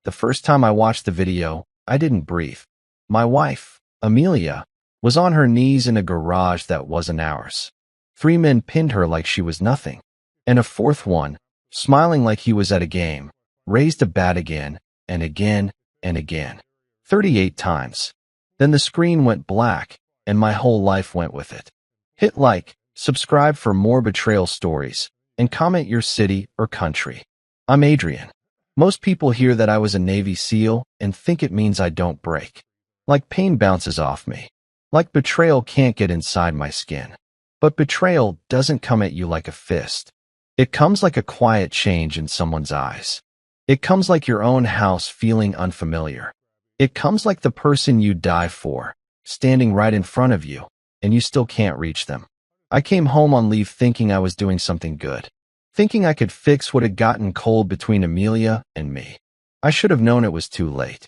The first time I watched the video, I didn't breathe. My wife, Amelia, was on her knees in a garage that wasn't ours. 3 men pinned her like she was nothing. And a fourth one, smiling like he was at a game, raised a bat again, and again, and again. 38 times. Then the screen went black, and my whole life went with it. Hit like, subscribe for more betrayal stories, and comment your city or country. I'm Adrian. Most people hear that I was a Navy SEAL and think it means I don't break. Like pain bounces off me. Like betrayal can't get inside my skin. But betrayal doesn't come at you like a fist. It comes like a quiet change in someone's eyes. It comes like your own house feeling unfamiliar. It comes like the person you die for, standing right in front of you, and you still can't reach them. I came home on leave thinking I was doing something good, thinking I could fix what had gotten cold between Amelia and me. I should have known it was too late.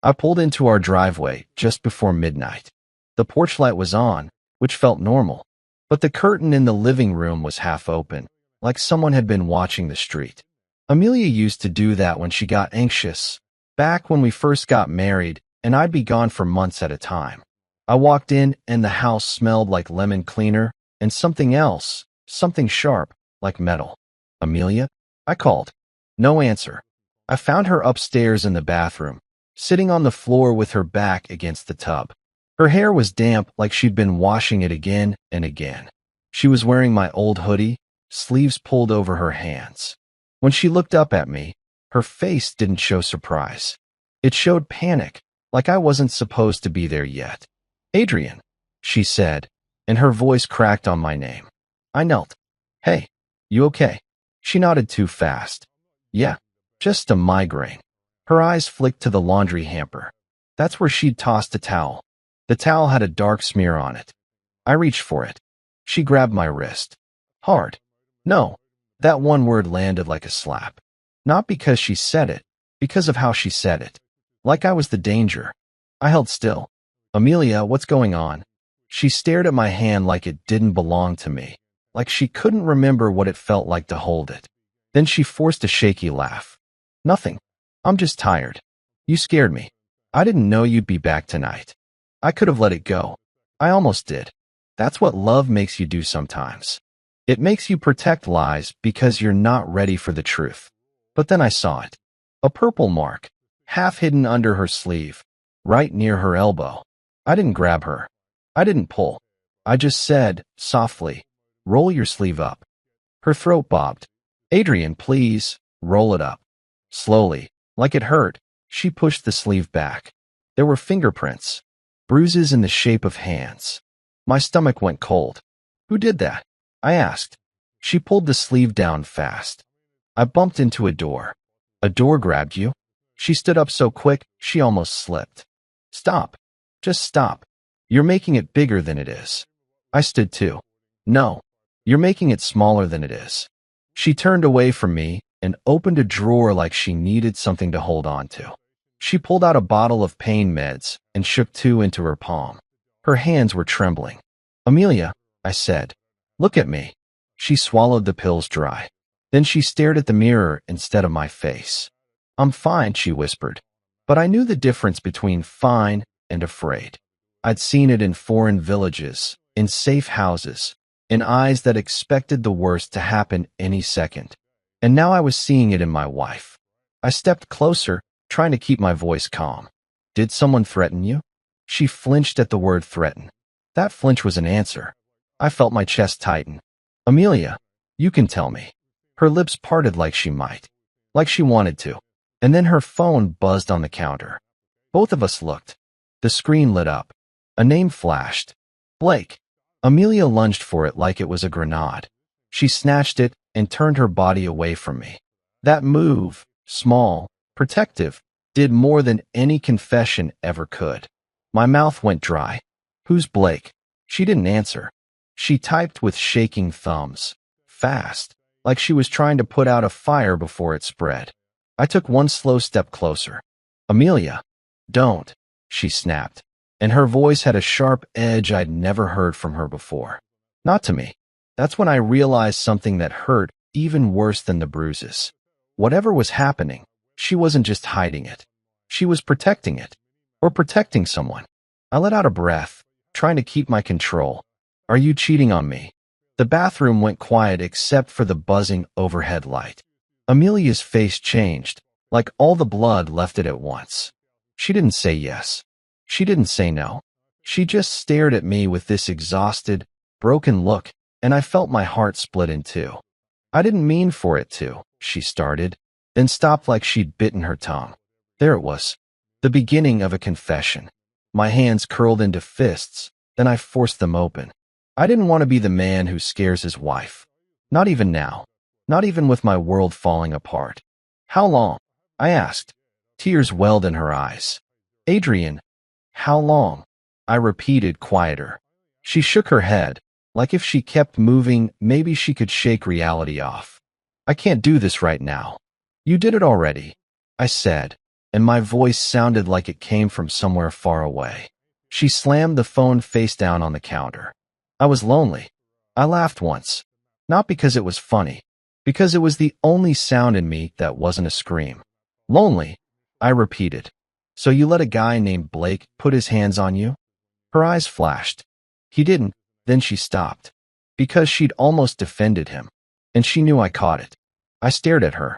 I pulled into our driveway just before midnight. The porch light was on, which felt normal, but the curtain in the living room was half open, like someone had been watching the street. Amelia used to do that when she got anxious, back when we first got married, and I'd be gone for months at a time. I walked in, and the house smelled like lemon cleaner and something else, something sharp, like metal. Amelia? I called. No answer. I found her upstairs in the bathroom, sitting on the floor with her back against the tub. Her hair was damp like she'd been washing it again and again. She was wearing my old hoodie, sleeves pulled over her hands. When she looked up at me, her face didn't show surprise. It showed panic, like I wasn't supposed to be there yet. Adrian, she said, and her voice cracked on my name. I knelt. Hey, you okay? She nodded too fast. Yeah, just a migraine. Her eyes flicked to the laundry hamper. That's where she'd tossed a towel. The towel had a dark smear on it. I reached for it. She grabbed my wrist. Hard. No. That one word landed like a slap. Not because she said it, because of how she said it. Like I was the danger. I held still. Amelia, what's going on? She stared at my hand like it didn't belong to me, like she couldn't remember what it felt like to hold it. Then she forced a shaky laugh. Nothing. I'm just tired. You scared me. I didn't know you'd be back tonight. I could have let it go. I almost did. That's what love makes you do sometimes. It makes you protect lies because you're not ready for the truth. But then I saw it. A purple mark, half hidden under her sleeve, right near her elbow. I didn't grab her. I didn't pull. I just said, softly, roll your sleeve up. Her throat bobbed. Adrian, please, roll it up. Slowly, like it hurt, she pushed the sleeve back. There were fingerprints, bruises in the shape of hands. My stomach went cold. Who did that? I asked. She pulled the sleeve down fast. I bumped into a door. A door grabbed you? She stood up so quick, she almost slipped. Stop. Just stop. You're making it bigger than it is. I stood too. No. You're making it smaller than it is. She turned away from me and opened a drawer like she needed something to hold on to. She pulled out a bottle of pain meds and shook 2 into her palm. Her hands were trembling. Amelia, I said, look at me. She swallowed the pills dry. Then she stared at the mirror instead of my face. I'm fine, she whispered. But I knew the difference between fine and afraid. I'd seen it in foreign villages, in safe houses, in eyes that expected the worst to happen any second. And now I was seeing it in my wife. I stepped closer, trying to keep my voice calm. Did someone threaten you? She flinched at the word threaten. That flinch was an answer. I felt my chest tighten. Amelia, you can tell me. Her lips parted like she might, like she wanted to. And then her phone buzzed on the counter. Both of us looked. The screen lit up. A name flashed. Blake. Amelia lunged for it like it was a grenade. She snatched it and turned her body away from me. That move, small, protective, did more than any confession ever could. My mouth went dry. Who's Blake? She didn't answer. She typed with shaking thumbs. Fast, like she was trying to put out a fire before it spread. I took one slow step closer. Amelia, don't, she snapped, and her voice had a sharp edge I'd never heard from her before. Not to me. That's when I realized something that hurt even worse than the bruises. Whatever was happening, She wasn't just hiding it. She was protecting it. Or protecting someone. I let out a breath, trying to keep my control. Are you cheating on me? The bathroom went quiet except for the buzzing overhead light. Amelia's face changed, like all the blood left it at once. She didn't say yes. She didn't say no. She just stared at me with this exhausted, broken look, and I felt my heart split in two. I didn't mean for it to, she started, then stopped like she'd bitten her tongue. There it was. The beginning of a confession. My hands curled into fists, then I forced them open. I didn't want to be the man who scares his wife. Not even now. Not even with my world falling apart. How long? I asked. Tears welled in her eyes. Adrian, how long? I repeated, quieter. She shook her head, like if she kept moving, maybe she could shake reality off. I can't do this right now. You did it already, I said, and my voice sounded like it came from somewhere far away. She slammed the phone face down on the counter. I was lonely. I laughed once. Not because it was funny, because it was the only sound in me that wasn't a scream. Lonely, I repeated. So you let a guy named Blake put his hands on you? Her eyes flashed. He didn't, then she stopped. Because she'd almost defended him, and she knew I caught it. I stared at her.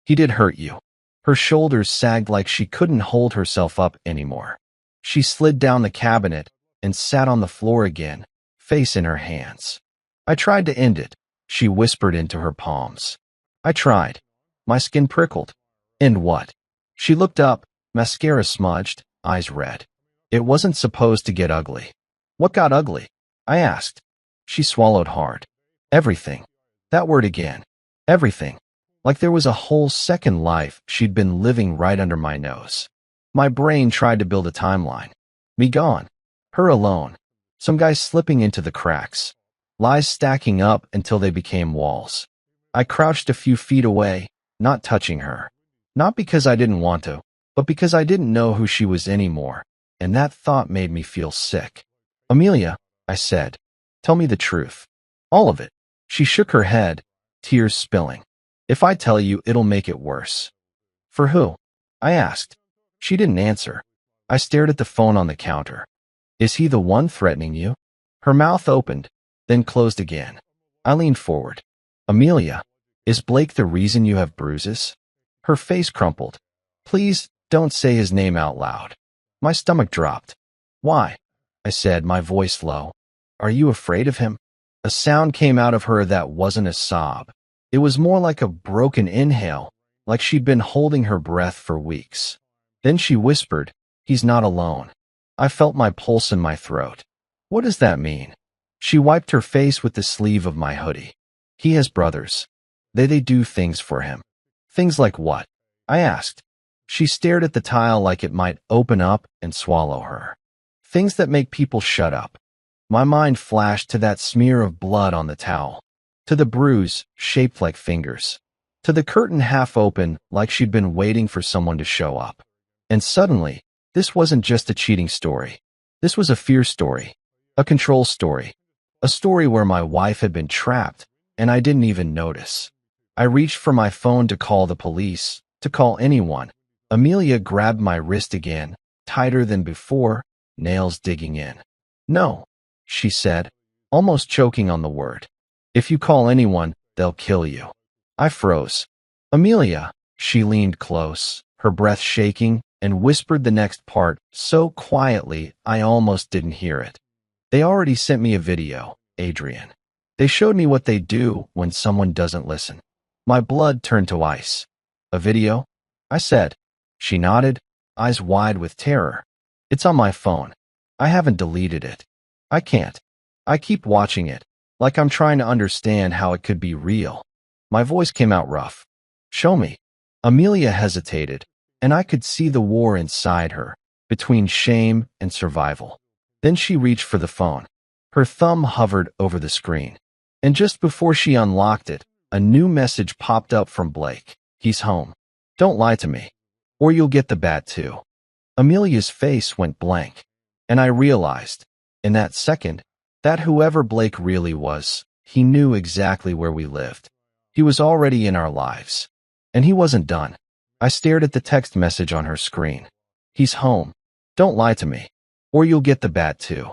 He did hurt you. Her shoulders sagged like she couldn't hold herself up anymore. She slid down the cabinet and sat on the floor again, face in her hands. I tried to end it, she whispered into her palms. I tried. My skin prickled. End what? She looked up, mascara smudged, eyes red. It wasn't supposed to get ugly. What got ugly? I asked. She swallowed hard. Everything. That word again. Everything. Like there was a whole second life she'd been living right under my nose. My brain tried to build a timeline. Me gone. Her alone. Some guy slipping into the cracks. Lies stacking up until they became walls. I crouched a few feet away, not touching her. Not because I didn't want to, but because I didn't know who she was anymore, and that thought made me feel sick. Amelia, I said, tell me the truth. All of it. She shook her head, tears spilling. If I tell you, it'll make it worse. For who? I asked. She didn't answer. I stared at the phone on the counter. Is he the one threatening you? Her mouth opened, then closed again. I leaned forward. Amelia, is Blake the reason you have bruises? Her face crumpled. Please, don't say his name out loud. My stomach dropped. Why? I said, my voice low. Are you afraid of him? A sound came out of her that wasn't a sob. It was more like a broken inhale, like she'd been holding her breath for weeks. Then she whispered, he's not alone. I felt my pulse in my throat. What does that mean? She wiped her face with the sleeve of my hoodie. He has brothers. They do things for him. Things like what? I asked. She stared at the tile like it might open up and swallow her. Things that make people shut up. My mind flashed to that smear of blood on the towel, to the bruise shaped like fingers, to the curtain half open like she'd been waiting for someone to show up. And suddenly, this wasn't just a cheating story. This was a fear story, a control story, a story where my wife had been trapped, and I didn't even notice. I reached for my phone to call the police, to call anyone. Amelia grabbed my wrist again, tighter than before, nails digging in. No, she said, almost choking on the word. If you call anyone, they'll kill you. I froze. Amelia, she leaned close, her breath shaking, and whispered the next part so quietly I almost didn't hear it. They already sent me a video, Adrian. They showed me what they do when someone doesn't listen. My blood turned to ice. A video? I said. She nodded, eyes wide with terror. It's on my phone. I haven't deleted it. I can't. I keep watching it, like I'm trying to understand how it could be real. My voice came out rough. Show me. Amelia hesitated, and I could see the war inside her, between shame and survival. Then she reached for the phone. Her thumb hovered over the screen. And just before she unlocked it, a new message popped up from Blake. He's home. Don't lie to me, or you'll get the bat too. Amelia's face went blank, and I realized, in that second, that whoever Blake really was, he knew exactly where we lived. He was already in our lives. And he wasn't done. I stared at the text message on her screen. He's home. Don't lie to me, or you'll get the bat too.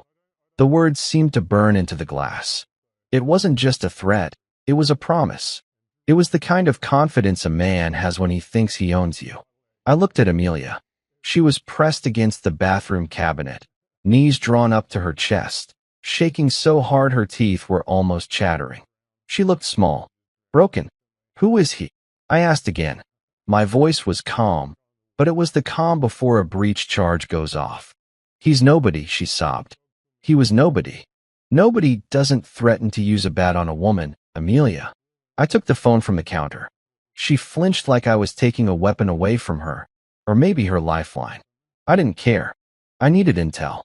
The words seemed to burn into the glass. It wasn't just a threat, it was a promise. It was the kind of confidence a man has when he thinks he owns you. I looked at Amelia. She was pressed against the bathroom cabinet, knees drawn up to her chest, shaking so hard her teeth were almost chattering. She looked small, broken. Who is he? I asked again. My voice was calm, but it was the calm before a breach charge goes off. He's nobody, she sobbed. He was nobody. Nobody doesn't threaten to use a bat on a woman, Amelia. I took the phone from the counter. She flinched like I was taking a weapon away from her, or maybe her lifeline. I didn't care. I needed intel.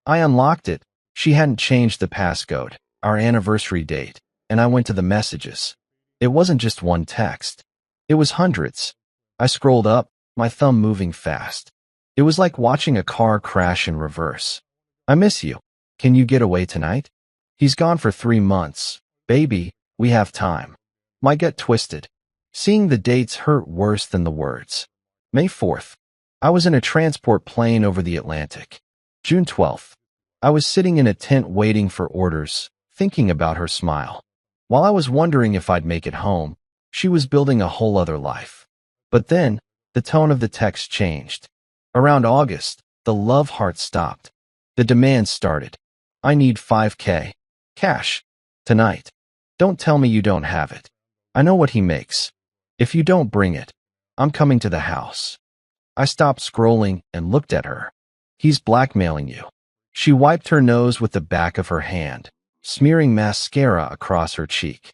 I unlocked it. She hadn't changed the passcode, our anniversary date, and I went to the messages. It wasn't just one text. It was hundreds. I scrolled up, my thumb moving fast. It was like watching a car crash in reverse. I miss you. Can you get away tonight? He's gone for 3 months. Baby, we have time. My gut twisted. Seeing the dates hurt worse than the words. May 4th. I was in a transport plane over the Atlantic. June 12th. I was sitting in a tent waiting for orders, thinking about her smile. While I was wondering if I'd make it home, she was building a whole other life. But then, the tone of the text changed. Around August, the love heart stopped. The demands started. I need $5K. Cash. Tonight. Don't tell me you don't have it. I know what he makes. If you don't bring it, I'm coming to the house. I stopped scrolling and looked at her. He's blackmailing you. She wiped her nose with the back of her hand, smearing mascara across her cheek.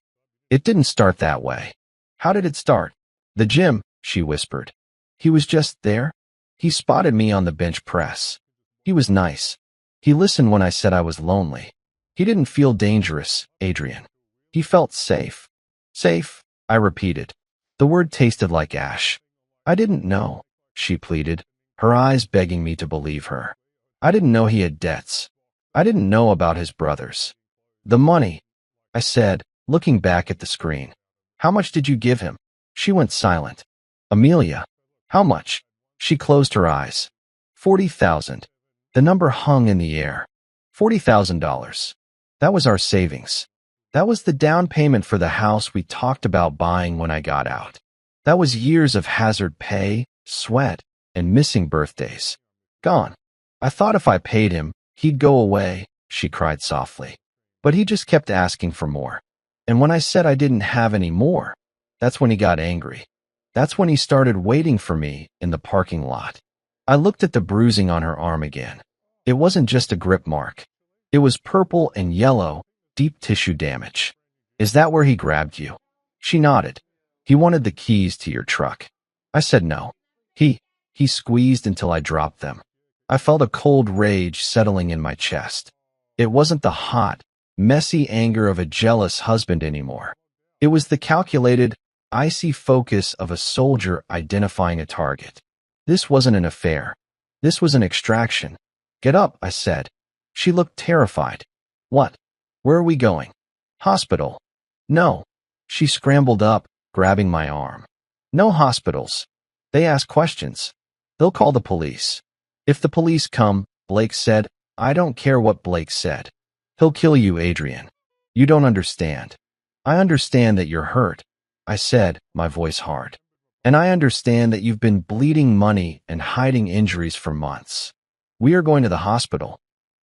It didn't start that way. How did it start? The gym, she whispered. He was just there. He spotted me on the bench press. He was nice. He listened when I said I was lonely. He didn't feel dangerous, Adrian. He felt safe. Safe, I repeated. The word tasted like ash. I didn't know, she pleaded, her eyes begging me to believe her. I didn't know he had debts. I didn't know about his brothers. The money, I said, looking back at the screen. How much did you give him? She went silent. Amelia, how much? She closed her eyes. 40,000. The number hung in the air. $40,000. That was our savings. That was the down payment for the house we talked about buying when I got out. That was years of hazard pay, sweat, and missing birthdays. Gone. I thought if I paid him, he'd go away, she cried softly. But he just kept asking for more. And when I said I didn't have any more, that's when he got angry. That's when he started waiting for me in the parking lot. I looked at the bruising on her arm again. It wasn't just a grip mark. It was purple and yellow, deep tissue damage. Is that where he grabbed you? She nodded. He wanted the keys to your truck. I said no. He squeezed until I dropped them. I felt a cold rage settling in my chest. It wasn't the hot, messy anger of a jealous husband anymore. It was the calculated, icy focus of a soldier identifying a target. This wasn't an affair. This was an extraction. Get up, I said. She looked terrified. What? Where are we going? Hospital. No. She scrambled up, grabbing my arm. No hospitals. They ask questions. They'll call the police. If the police come, Blake said, I don't care what Blake said. He'll kill you, Adrian. You don't understand. I understand that you're hurt, I said, my voice hard. And I understand that you've been bleeding money and hiding injuries for months. We are going to the hospital.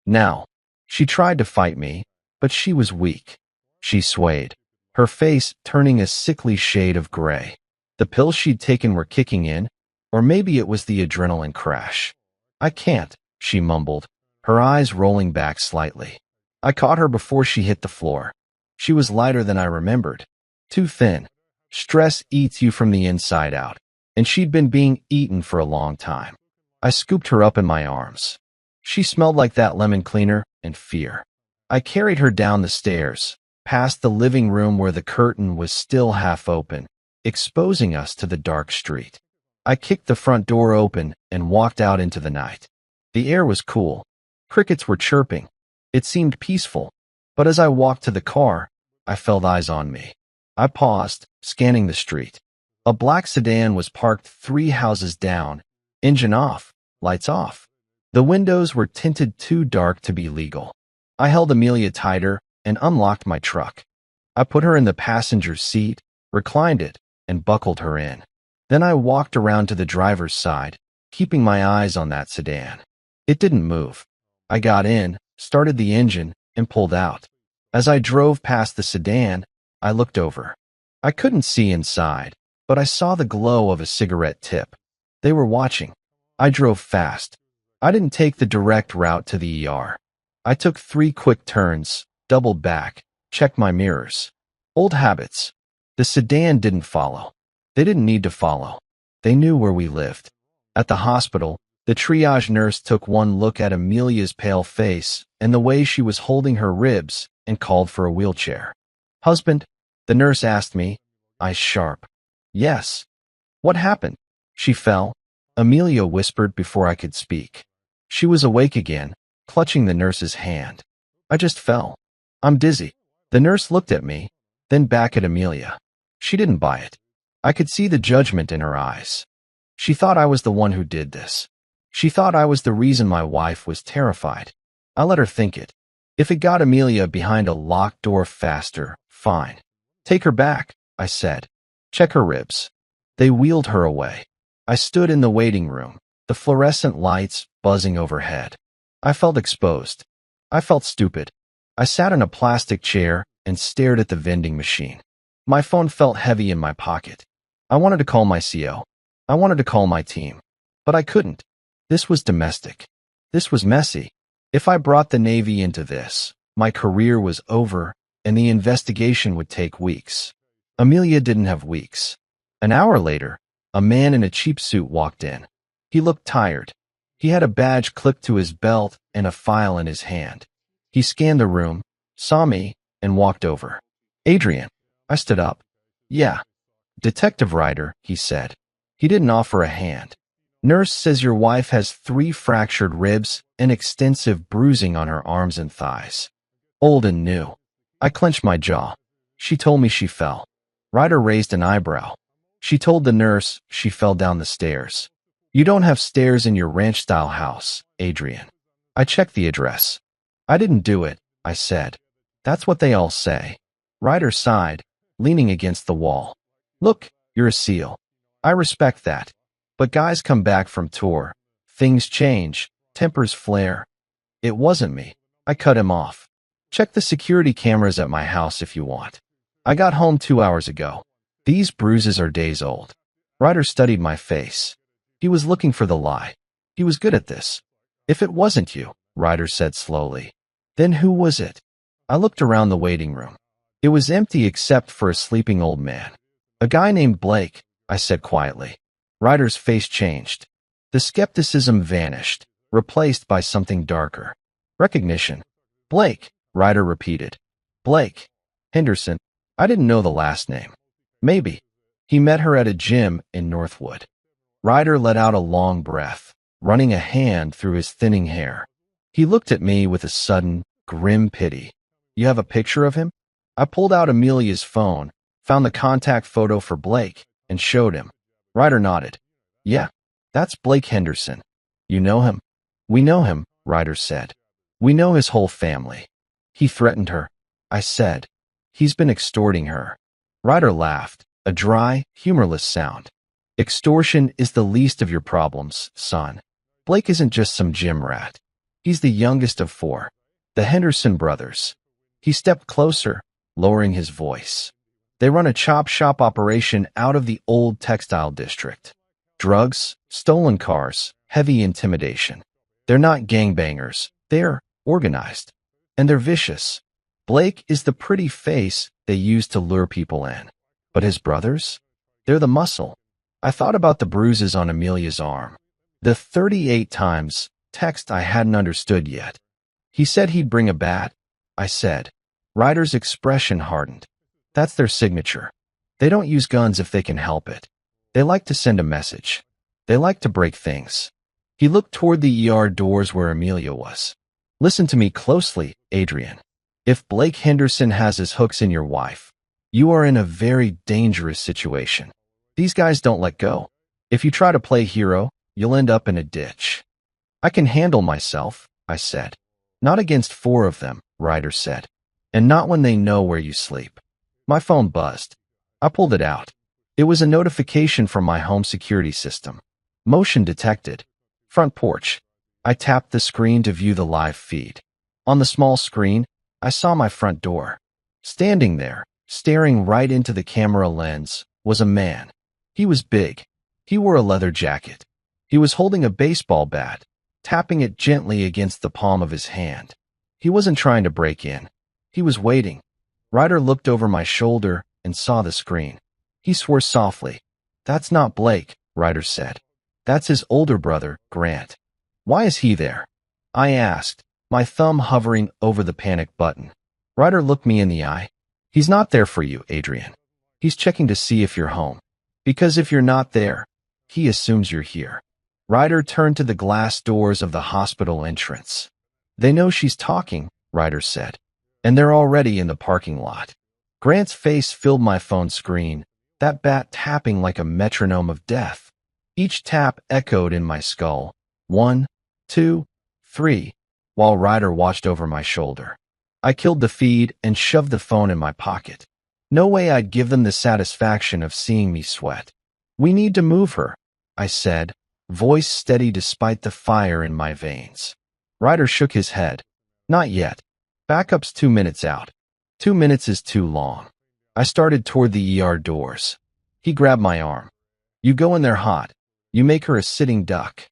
Now. She tried to fight me, but she was weak. She swayed, her face turning a sickly shade of gray. The pills she'd taken were kicking in, or maybe it was the adrenaline crash. I can't, she mumbled, her eyes rolling back slightly. I caught her before she hit the floor. She was lighter than I remembered. Too thin. Stress eats you from the inside out, and she'd been being eaten for a long time. I scooped her up in my arms. She smelled like that lemon cleaner and fear. I carried her down the stairs, past the living room where the curtain was still half open, exposing us to the dark street. I kicked the front door open and walked out into the night. The air was cool. Crickets were chirping. It seemed peaceful, but as I walked to the car, I felt eyes on me. I paused, scanning the street. A black sedan was parked 3 houses down, engine off, lights off. The windows were tinted too dark to be legal. I held Amelia tighter and unlocked my truck. I put her in the passenger seat, reclined it, and buckled her in. Then I walked around to the driver's side, keeping my eyes on that sedan. It didn't move. I got in, started the engine, and pulled out. As I drove past the sedan, I looked over. I couldn't see inside, but I saw the glow of a cigarette tip. They were watching. I drove fast. I didn't take the direct route to the ER. I took 3 quick turns, doubled back, checked my mirrors. Old habits. The sedan didn't follow. They didn't need to follow. They knew where we lived. At the hospital, the triage nurse took one look at Amelia's pale face and the way she was holding her ribs and called for a wheelchair. "Husband?" the nurse asked me, eyes sharp. "Yes." "What happened?" "She fell," Amelia whispered before I could speak. She was awake again, clutching the nurse's hand. "I just fell. I'm dizzy." The nurse looked at me, then back at Amelia. She didn't buy it. I could see the judgment in her eyes. She thought I was the one who did this. She thought I was the reason my wife was terrified. I let her think it. If it got Amelia behind a locked door faster, fine. "Take her back," I said. "Check her ribs." They wheeled her away. I stood in the waiting room, the fluorescent lights buzzing overhead. I felt exposed. I felt stupid. I sat in a plastic chair and stared at the vending machine. My phone felt heavy in my pocket. I wanted to call my CO. I wanted to call my team. But I couldn't. This was domestic. This was messy. If I brought the Navy into this, my career was over and the investigation would take weeks. Amelia didn't have weeks. An hour later, a man in a cheap suit walked in. He looked tired. He had a badge clipped to his belt and a file in his hand. He scanned the room, saw me, and walked over. "Adrian." I stood up. "Yeah." "Detective Ryder," he said. He didn't offer a hand. "Nurse says your wife has 3 fractured ribs and extensive bruising on her arms and thighs. Old and new." I clenched my jaw. "She told me she fell." Ryder raised an eyebrow. "She told the nurse she fell down the stairs." "You don't have stairs in your ranch-style house, Adrian." I checked the address. "I didn't do it," I said. "That's what they all say." Ryder sighed, leaning against the wall. "Look, you're a SEAL. I respect that. But guys come back from tour. Things change, tempers flare. It wasn't me." I cut him off. "Check the security cameras at my house if you want. I got home 2 hours ago. These bruises are days old." Ryder studied my face. He was looking for the lie. He was good at this. "If it wasn't you," Ryder said slowly, "then who was it?" I looked around the waiting room. It was empty except for a sleeping old man. "A guy named Blake," I said quietly. Ryder's face changed. The skepticism vanished, replaced by something darker. Recognition. "Blake," Ryder repeated. "Blake. Henderson." I didn't know the last name. "Maybe. He met her at a gym in Northwood." Ryder let out a long breath, running a hand through his thinning hair. He looked at me with a sudden, grim pity. "You have a picture of him?" I pulled out Amelia's phone, found the contact photo for Blake, and showed him. Ryder nodded. "Yeah, that's Blake Henderson. You know him?" "We know him," Ryder said. "We know his whole family." "He threatened her," I said. "He's been extorting her." Ryder laughed, a dry, humorless sound. "Extortion is the least of your problems, son. Blake isn't just some gym rat. He's the youngest of 4. The Henderson brothers." He stepped closer, lowering his voice. "They run a chop shop operation out of the old textile district. Drugs, stolen cars, heavy intimidation. They're not gangbangers. They're organized. And they're vicious. Blake is the pretty face they use to lure people in. But his brothers? They're the muscle." I thought about the bruises on Amelia's arm. The 38 times text I hadn't understood yet. "He said he'd bring a bat," I said. Ryder's expression hardened. "That's their signature. They don't use guns if they can help it. They like to send a message. They like to break things." He looked toward the ER doors where Amelia was. "Listen to me closely, Adrian. If Blake Henderson has his hooks in your wife, you are in a very dangerous situation. These guys don't let go. If you try to play hero, you'll end up in a ditch. I can handle myself, I said. Not against 4 of them, Ryder said. And not when they know where you sleep. My phone buzzed. I pulled it out. It was a notification from my home security system. Motion detected. Front porch. I tapped the screen to view the live feed. On the small screen, I saw my front door. Standing there, staring right into the camera lens, was a man. He was big. He wore a leather jacket. He was holding a baseball bat, tapping it gently against the palm of his hand. He wasn't trying to break in. He was waiting. Ryder looked over my shoulder and saw the screen. He swore softly. "That's not Blake," Ryder said. "That's his older brother, Grant." "Why is he there?" I asked, my thumb hovering over the panic button. Ryder looked me in the eye. "He's not there for you, Adrian. He's checking to see if you're home. Because if you're not there, he assumes you're here." Ryder turned to the glass doors of the hospital entrance. "They know she's talking," Ryder said, "and they're already in the parking lot." Grant's face filled my phone screen, that bat tapping like a metronome of death. Each tap echoed in my skull. 1, 2, 3, while Ryder watched over my shoulder. I killed the feed and shoved the phone in my pocket. No way I'd give them the satisfaction of seeing me sweat. "We need to move her," I said, voice steady despite the fire in my veins. Ryder shook his head. "Not yet. Backup's 2 minutes out." 2 minutes is too long. I started toward the ER doors. He grabbed my arm. "You go in there hot. You make her a sitting duck."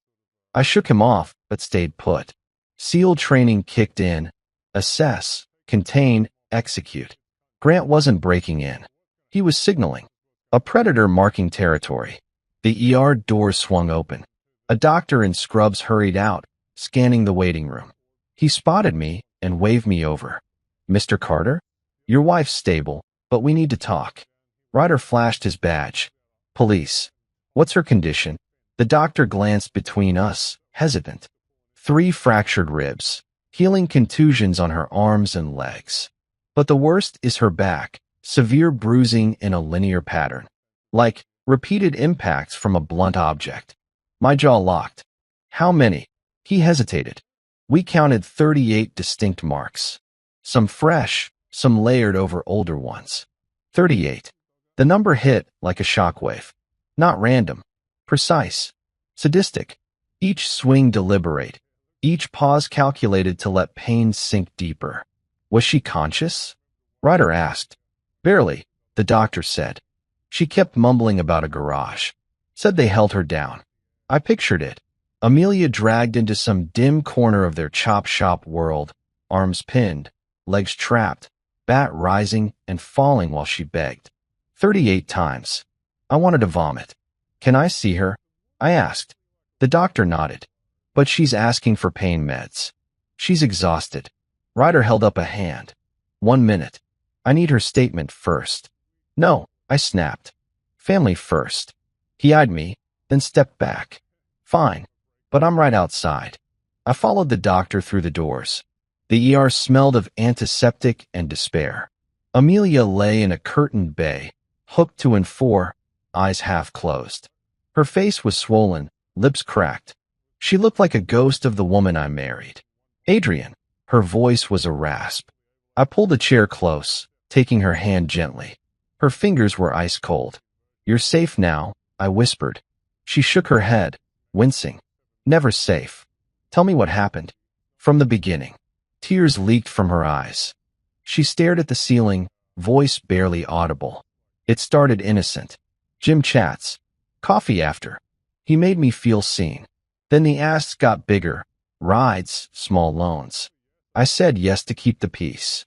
I shook him off, but stayed put. SEAL training kicked in. Assess, contain, execute. Grant wasn't breaking in. He was signaling. A predator marking territory. The ER doors swung open. A doctor in scrubs hurried out, scanning the waiting room. He spotted me and waved me over. "Mr. Carter? Your wife's stable, but we need to talk." Ryder flashed his badge. "Police. What's her condition?" The doctor glanced between us, hesitant. 3 fractured ribs. Healing contusions on her arms and legs. But the worst is her back, severe bruising in a linear pattern. Like repeated impacts from a blunt object. My jaw locked. "How many?" He hesitated. We counted 38 distinct marks. Some fresh, some layered over older ones. 38. The number hit like a shockwave. Not random. Precise. Sadistic. Each swing deliberate. Each pause calculated to let pain sink deeper. "Was she conscious?" Ryder asked. "Barely," the doctor said. "She kept mumbling about a garage. Said they held her down." I pictured it. Amelia dragged into some dim corner of their chop shop world, arms pinned, legs trapped, bat rising and falling while she begged. 38 times. I wanted to vomit. "Can I see her?" I asked. The doctor nodded. "But she's asking for pain meds. She's exhausted." Ryder held up a hand. 1 minute. "I need her statement first." "No," I snapped. "Family first." He eyed me, then stepped back. "Fine, but I'm right outside." I followed the doctor through the doors. The ER smelled of antiseptic and despair. Amelia lay in a curtained bay, hooked to and fore, eyes half closed. Her face was swollen, lips cracked. She looked like a ghost of the woman I married. "Adrian." Her voice was a rasp. I pulled a chair close, taking her hand gently. Her fingers were ice cold. "You're safe now," I whispered. She shook her head, wincing. "Never safe." "Tell me what happened." "From the beginning." Tears leaked from her eyes. She stared at the ceiling, voice barely audible. "It started innocent. Gym chats. Coffee after. He made me feel seen. Then the asks got bigger. Rides, small loans. I said yes to keep the peace."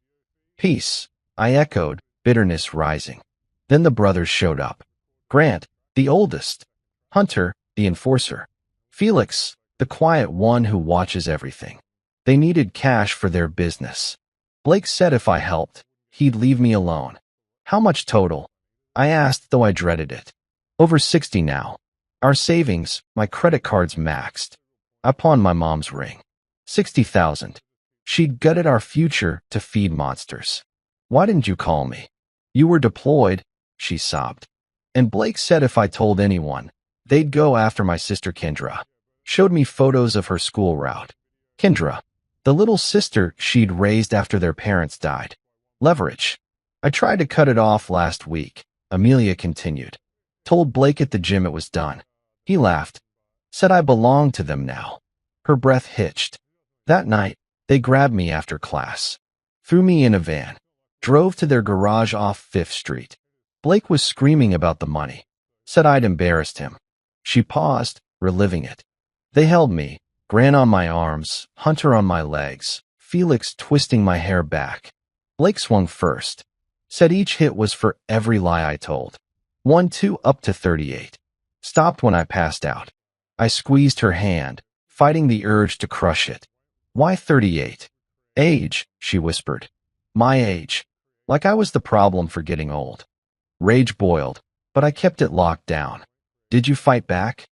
"Peace," I echoed, bitterness rising. Then the brothers showed up. Grant, the oldest. Hunter, the enforcer. Felix, the quiet one who watches everything. They needed cash for their business. Blake said if I helped, he'd leave me alone. "How much total?" I asked, though I dreaded it. "Over 60 now. Our savings, my credit cards maxed." I pawned my mom's ring. 60,000. She'd gutted our future to feed monsters. "Why didn't you call me?" "You were deployed," she sobbed. And Blake said if I told anyone, they'd go after my sister Kendra. Showed me photos of her school route. Kendra, the little sister she'd raised after their parents died. Leverage. I tried to cut it off last week, Amelia continued. Told Blake at the gym it was done. He laughed. Said I belonged to them now. Her breath hitched. That night, they grabbed me after class. Threw me in a van. Drove to their garage off 5th Street. Blake was screaming about the money. Said I'd embarrassed him. She paused, reliving it. They held me, Gran on my arms, Hunter on my legs, Felix twisting my hair back. Blake swung first. Said each hit was for every lie I told. 1, 2, up to 38. Stopped when I passed out. I squeezed her hand, fighting the urge to crush it. Why 38? Age, she whispered. My age. Like I was the problem for getting old. Rage boiled, but I kept it locked down. Did you fight back?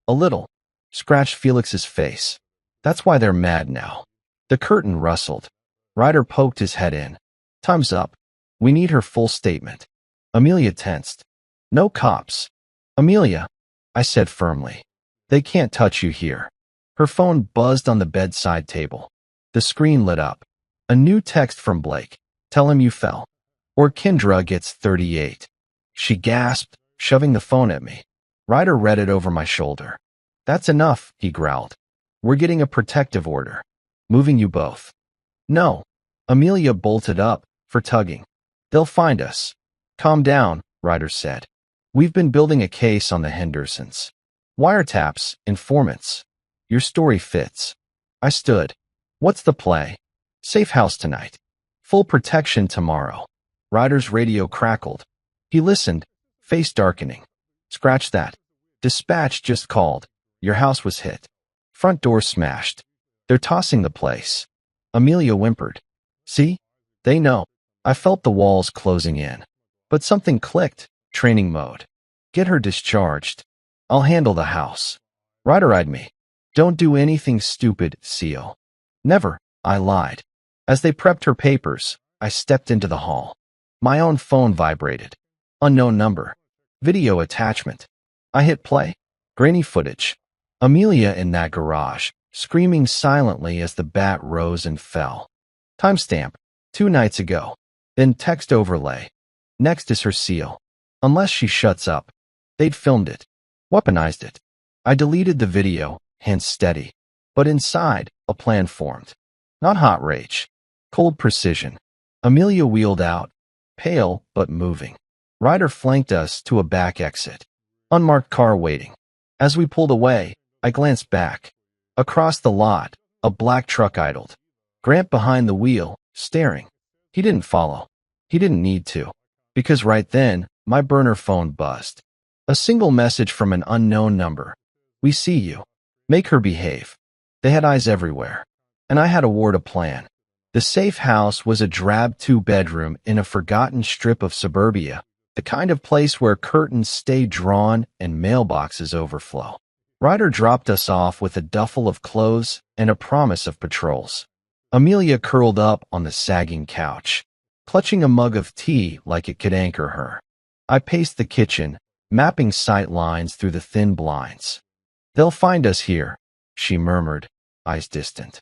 A little. Scratched Felix's face. That's why they're mad now. The curtain rustled. Ryder poked his head in. Time's up. We need her full statement. Amelia tensed. No cops. Amelia, I said firmly. They can't touch you here. Her phone buzzed on the bedside table. The screen lit up. A new text from Blake. Tell him you fell. Or Kendra gets 38. She gasped, shoving the phone at me. Ryder read it over my shoulder. That's enough, he growled. We're getting a protective order. Moving you both. No. Amelia bolted up, for tugging. They'll find us. Calm down, Ryder said. We've been building a case on the Hendersons. Wiretaps, informants. Your story fits. I stood. What's the play? Safe house tonight. Full protection tomorrow. Ryder's radio crackled. He listened, face darkening. Scratch that. Dispatch just called. Your house was hit. Front door smashed. They're tossing the place. Amelia whimpered. See? They know. I felt the walls closing in. But something clicked. Training mode. Get her discharged. I'll handle the house. Ryder eyed me. Don't do anything stupid, Seal. Never, I lied. As they prepped her papers, I stepped into the hall. My own phone vibrated. Unknown number. Video attachment. I hit play. Grainy footage. Amelia in that garage, screaming silently as the bat rose and fell. Timestamp. 2 nights ago. Then text overlay. Next is her seal. Unless she shuts up. They'd filmed it. Weaponized it. I deleted the video, hands steady. But inside, a plan formed. Not hot rage. Cold precision. Amelia wheeled out, pale but moving. Ryder flanked us to a back exit. Unmarked car waiting. As we pulled away, I glanced back. Across the lot, a black truck idled. Grant behind the wheel, staring. He didn't follow. He didn't need to. Because right then, my burner phone buzzed. A single message from an unknown number. We see you. Make her behave. They had eyes everywhere. And I had a war to plan. The safe house was a drab 2-bedroom in a forgotten strip of suburbia, the kind of place where curtains stay drawn and mailboxes overflow. Ryder dropped us off with a duffel of clothes and a promise of patrols. Amelia curled up on the sagging couch, clutching a mug of tea like it could anchor her. I paced the kitchen, mapping sight lines through the thin blinds. They'll find us here, she murmured, eyes distant.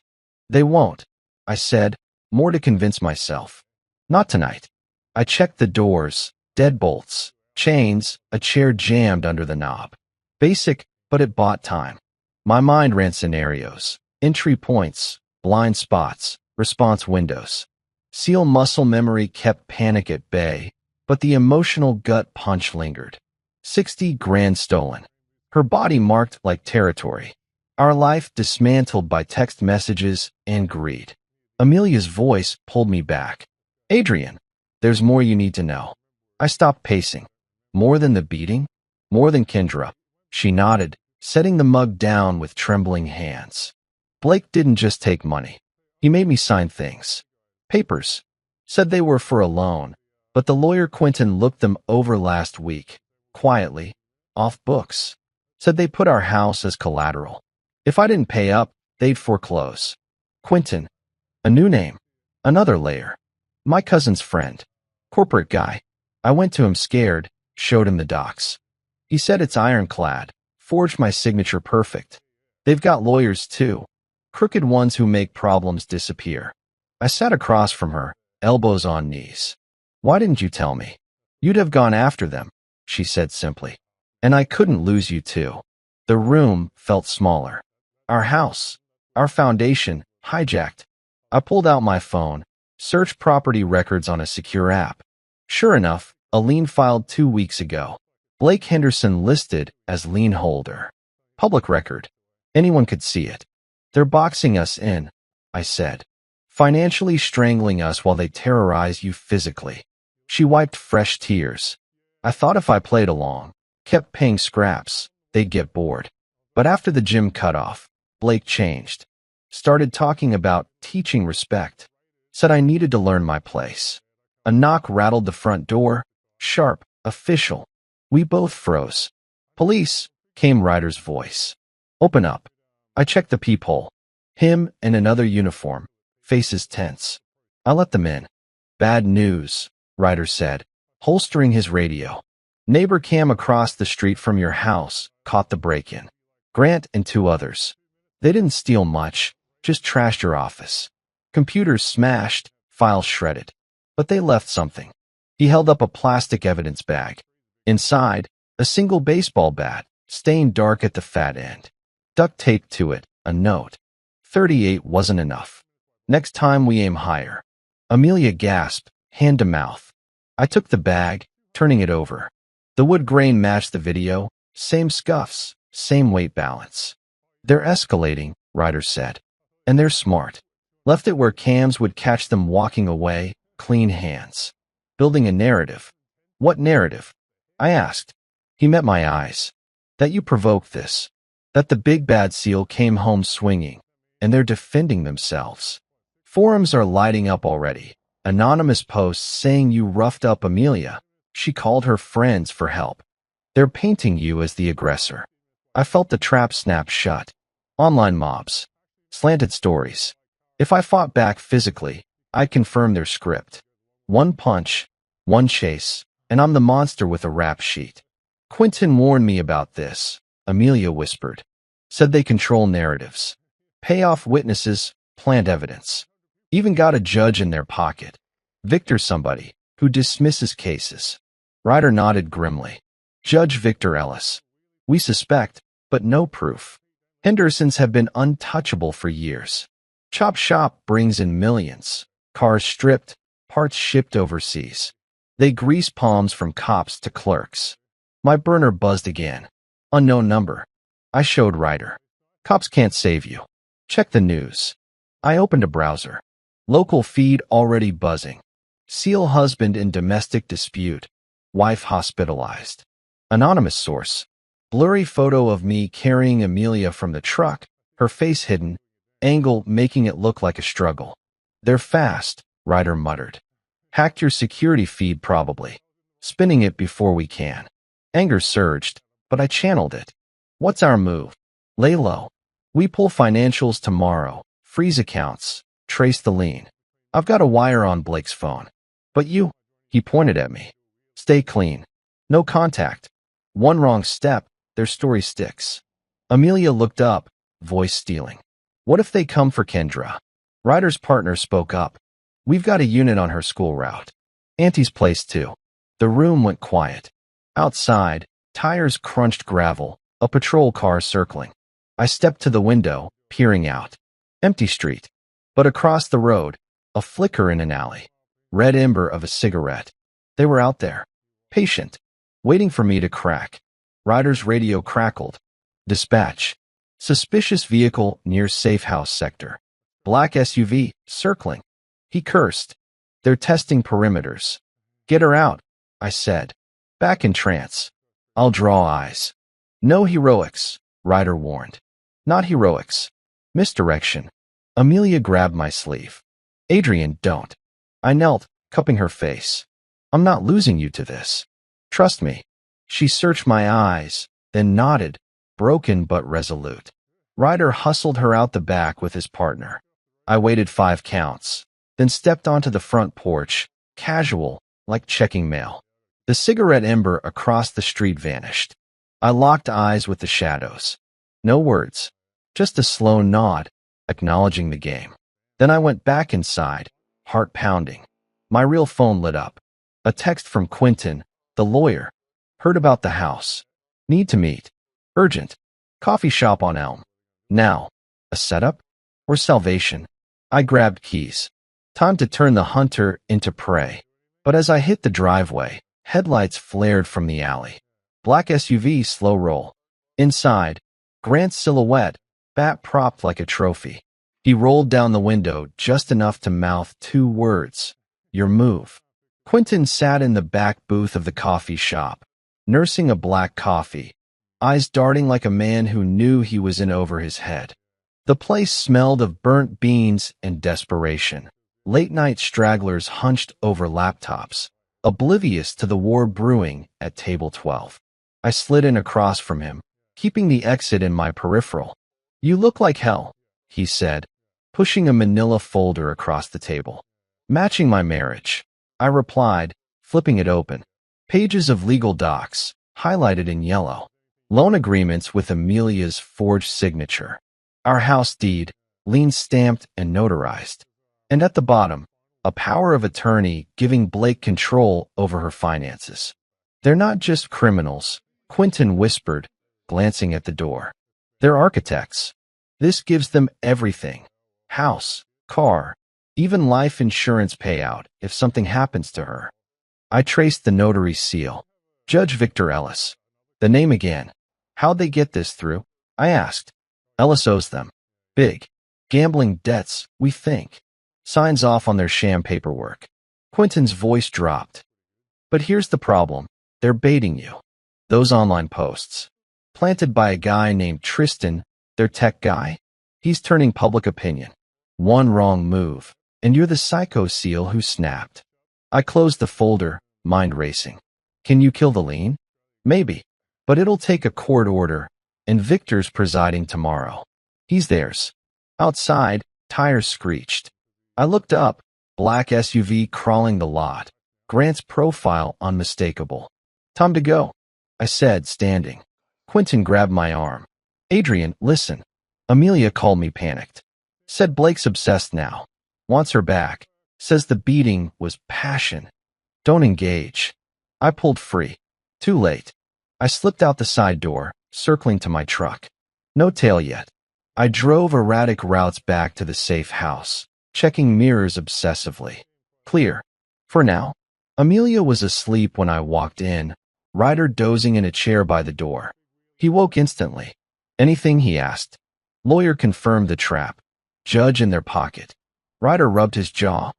They won't, I said, more to convince myself. Not tonight. I checked the doors, deadbolts, chains, a chair jammed under the knob. Basic, but it bought time. My mind ran scenarios, entry points, blind spots, response windows. Seal muscle memory kept panic at bay, but the emotional gut punch lingered. 60 grand stolen. Her body marked like territory. Our life dismantled by text messages and greed. Amelia's voice pulled me back. Adrian, there's more you need to know. I stopped pacing. More than the beating? More than Kendra. She nodded, setting the mug down with trembling hands. Blake didn't just take money. He made me sign things. Papers. Said they were for a loan, but the lawyer Quentin looked them over last week. Quietly. Off books. Said they put our house as collateral. If I didn't pay up, they'd foreclose. Quentin. A new name. Another layer. My cousin's friend. Corporate guy. I went to him scared, Showed him the docs. He said it's ironclad. Forged my signature perfect. They've got lawyers too. Crooked ones who make problems disappear. I sat across from her, elbows on knees. Why didn't you tell me? You'd have gone after them, she said simply. And I couldn't lose you too. The room felt smaller. Our house, our foundation, hijacked. I pulled out my phone, searched property records on a secure app. Sure enough, a lien filed 2 weeks ago. Blake Henderson listed as lien holder. Public record. Anyone could see it. They're boxing us in, I said. Financially strangling us while they terrorize you physically. She wiped fresh tears. I thought if I played along, kept paying scraps, they'd get bored. But after the gym cut off, Blake changed. Started talking about teaching respect. Said I needed to learn my place. A knock rattled the front door. Sharp, official. We both froze. Police, came Ryder's voice. Open up. I checked the peephole. Him in another uniform, faces tense. I let them in. Bad news, Ryder said, holstering his radio. Neighbor cam across the street from your house caught the break-in. Grant and 2 others. They didn't steal much, just trashed your office. Computers smashed, files shredded. But they left something. He held up a plastic evidence bag. Inside, a single baseball bat, stained dark at the fat end. Duct taped to it, a note. 38 wasn't enough. Next time we aim higher. Amelia gasped, hand to mouth. I took the bag, turning it over. The wood grain matched the video, same scuffs, same weight balance. They're escalating, Ryder said. And they're smart. Left it where cams would catch them walking away, clean hands. Building a narrative. What narrative? I asked. He met my eyes. That you provoked this. That the big bad seal came home swinging. And they're defending themselves. Forums are lighting up already. Anonymous posts saying you roughed up Amelia. She called her friends for help. They're painting you as the aggressor. I felt the trap snap shut. Online mobs. Slanted stories. If I fought back physically, I'd confirm their script. 1 punch, 1 chase, and I'm the monster with a rap sheet. Quentin warned me about this, Amelia whispered. Said they control narratives. Pay off witnesses, plant evidence. Even got a judge in their pocket. Victor somebody, who dismisses cases. Ryder nodded grimly. Judge Victor Ellis. We suspect, but no proof. Hendersons have been untouchable for years. Chop shop brings in millions. Cars stripped, parts shipped overseas. They grease palms from cops to clerks. My burner buzzed again. Unknown number. I showed Ryder. Cops can't save you. Check the news. I opened a browser. Local feed already buzzing. Seal husband in domestic dispute. Wife hospitalized. Anonymous source. Blurry photo of me carrying Amelia from the truck, her face hidden, angle making it look like a struggle. They're fast, Ryder muttered. Hacked your security feed probably. Spinning it before we can. Anger surged, but I channeled it. What's our move? Lay low. We pull financials tomorrow, freeze accounts, trace the lien. I've got a wire on Blake's phone. But you, he pointed at me. Stay clean. No contact. One wrong step, their story sticks. Amelia looked up, voice stealing. What if they come for Kendra? Ryder's partner spoke up. We've got a unit on her school route. Auntie's place too. The room went quiet. Outside, tires crunched gravel, a patrol car circling. I stepped to the window, peering out. Empty street. But across the road, a flicker in an alley. Red ember of a cigarette. They were out there. Patient. Waiting for me to crack. Ryder's radio crackled. Dispatch. Suspicious vehicle near safe house sector. Black SUV, circling. He cursed. They're testing perimeters. Get her out, I said. Back in trance. I'll draw eyes. No heroics, Ryder warned. Not heroics. Misdirection. Amelia grabbed my sleeve. Adrian, don't. I knelt, cupping her face. I'm not losing you to this. Trust me. She searched my eyes, then nodded, broken but resolute. Ryder hustled her out the back with his partner. I waited 5 counts, then stepped onto the front porch, casual, like checking mail. The cigarette ember across the street vanished. I locked eyes with the shadows. No words, just a slow nod, acknowledging the game. Then I went back inside, heart pounding. My real phone lit up. A text from Quentin, the lawyer. Heard about the house. Need to meet. Urgent. Coffee shop on Elm. Now. A setup? Or salvation? I grabbed keys. Time to turn the hunter into prey. But as I hit the driveway, headlights flared from the alley. Black SUV slow roll. Inside, Grant's silhouette, bat propped like a trophy. He rolled down the window just enough to mouth 2 words. Your move. Quentin sat in the back booth of the coffee shop, nursing a black coffee, eyes darting like a man who knew he was in over his head. The place smelled of burnt beans and desperation. Late-night stragglers hunched over laptops, oblivious to the war brewing at table 12. I slid in across from him, keeping the exit in my peripheral. You look like hell, he said, pushing a manila folder across the table. Matching my marriage, I replied, flipping it open. Pages of legal docs, highlighted in yellow. Loan agreements with Amelia's forged signature. Our house deed, lien stamped and notarized. And at the bottom, a power of attorney giving Blake control over her finances. They're not just criminals, Quentin whispered, glancing at the door. They're architects. This gives them everything. House, car, even life insurance payout if something happens to her. I traced the notary's seal. Judge Victor Ellis. The name again. How'd they get this through? I asked. Ellis owes them. Big. Gambling debts, we think. Signs off on their sham paperwork. Quentin's voice dropped. But here's the problem. They're baiting you. Those online posts. Planted by a guy named Tristan, their tech guy. He's turning public opinion. One wrong move, and you're the psycho seal who snapped. I closed the folder, mind racing. Can you kill the lien? Maybe. But it'll take a court order, and Victor's presiding tomorrow. He's theirs. Outside, tires screeched. I looked up, black SUV crawling the lot. Grant's profile unmistakable. Time to go, I said, standing. Quentin grabbed my arm. Adrian, listen. Amelia called me panicked. Said Blake's obsessed now. Wants her back. Says the beating was passion. Don't engage. I pulled free. Too late. I slipped out the side door, circling to my truck. No tail yet. I drove erratic routes back to the safe house, checking mirrors obsessively. Clear. For now. Amelia was asleep when I walked in, Ryder dozing in a chair by the door. He woke instantly. Anything, he asked. Lawyer confirmed the trap. Judge in their pocket. Ryder rubbed his jaw.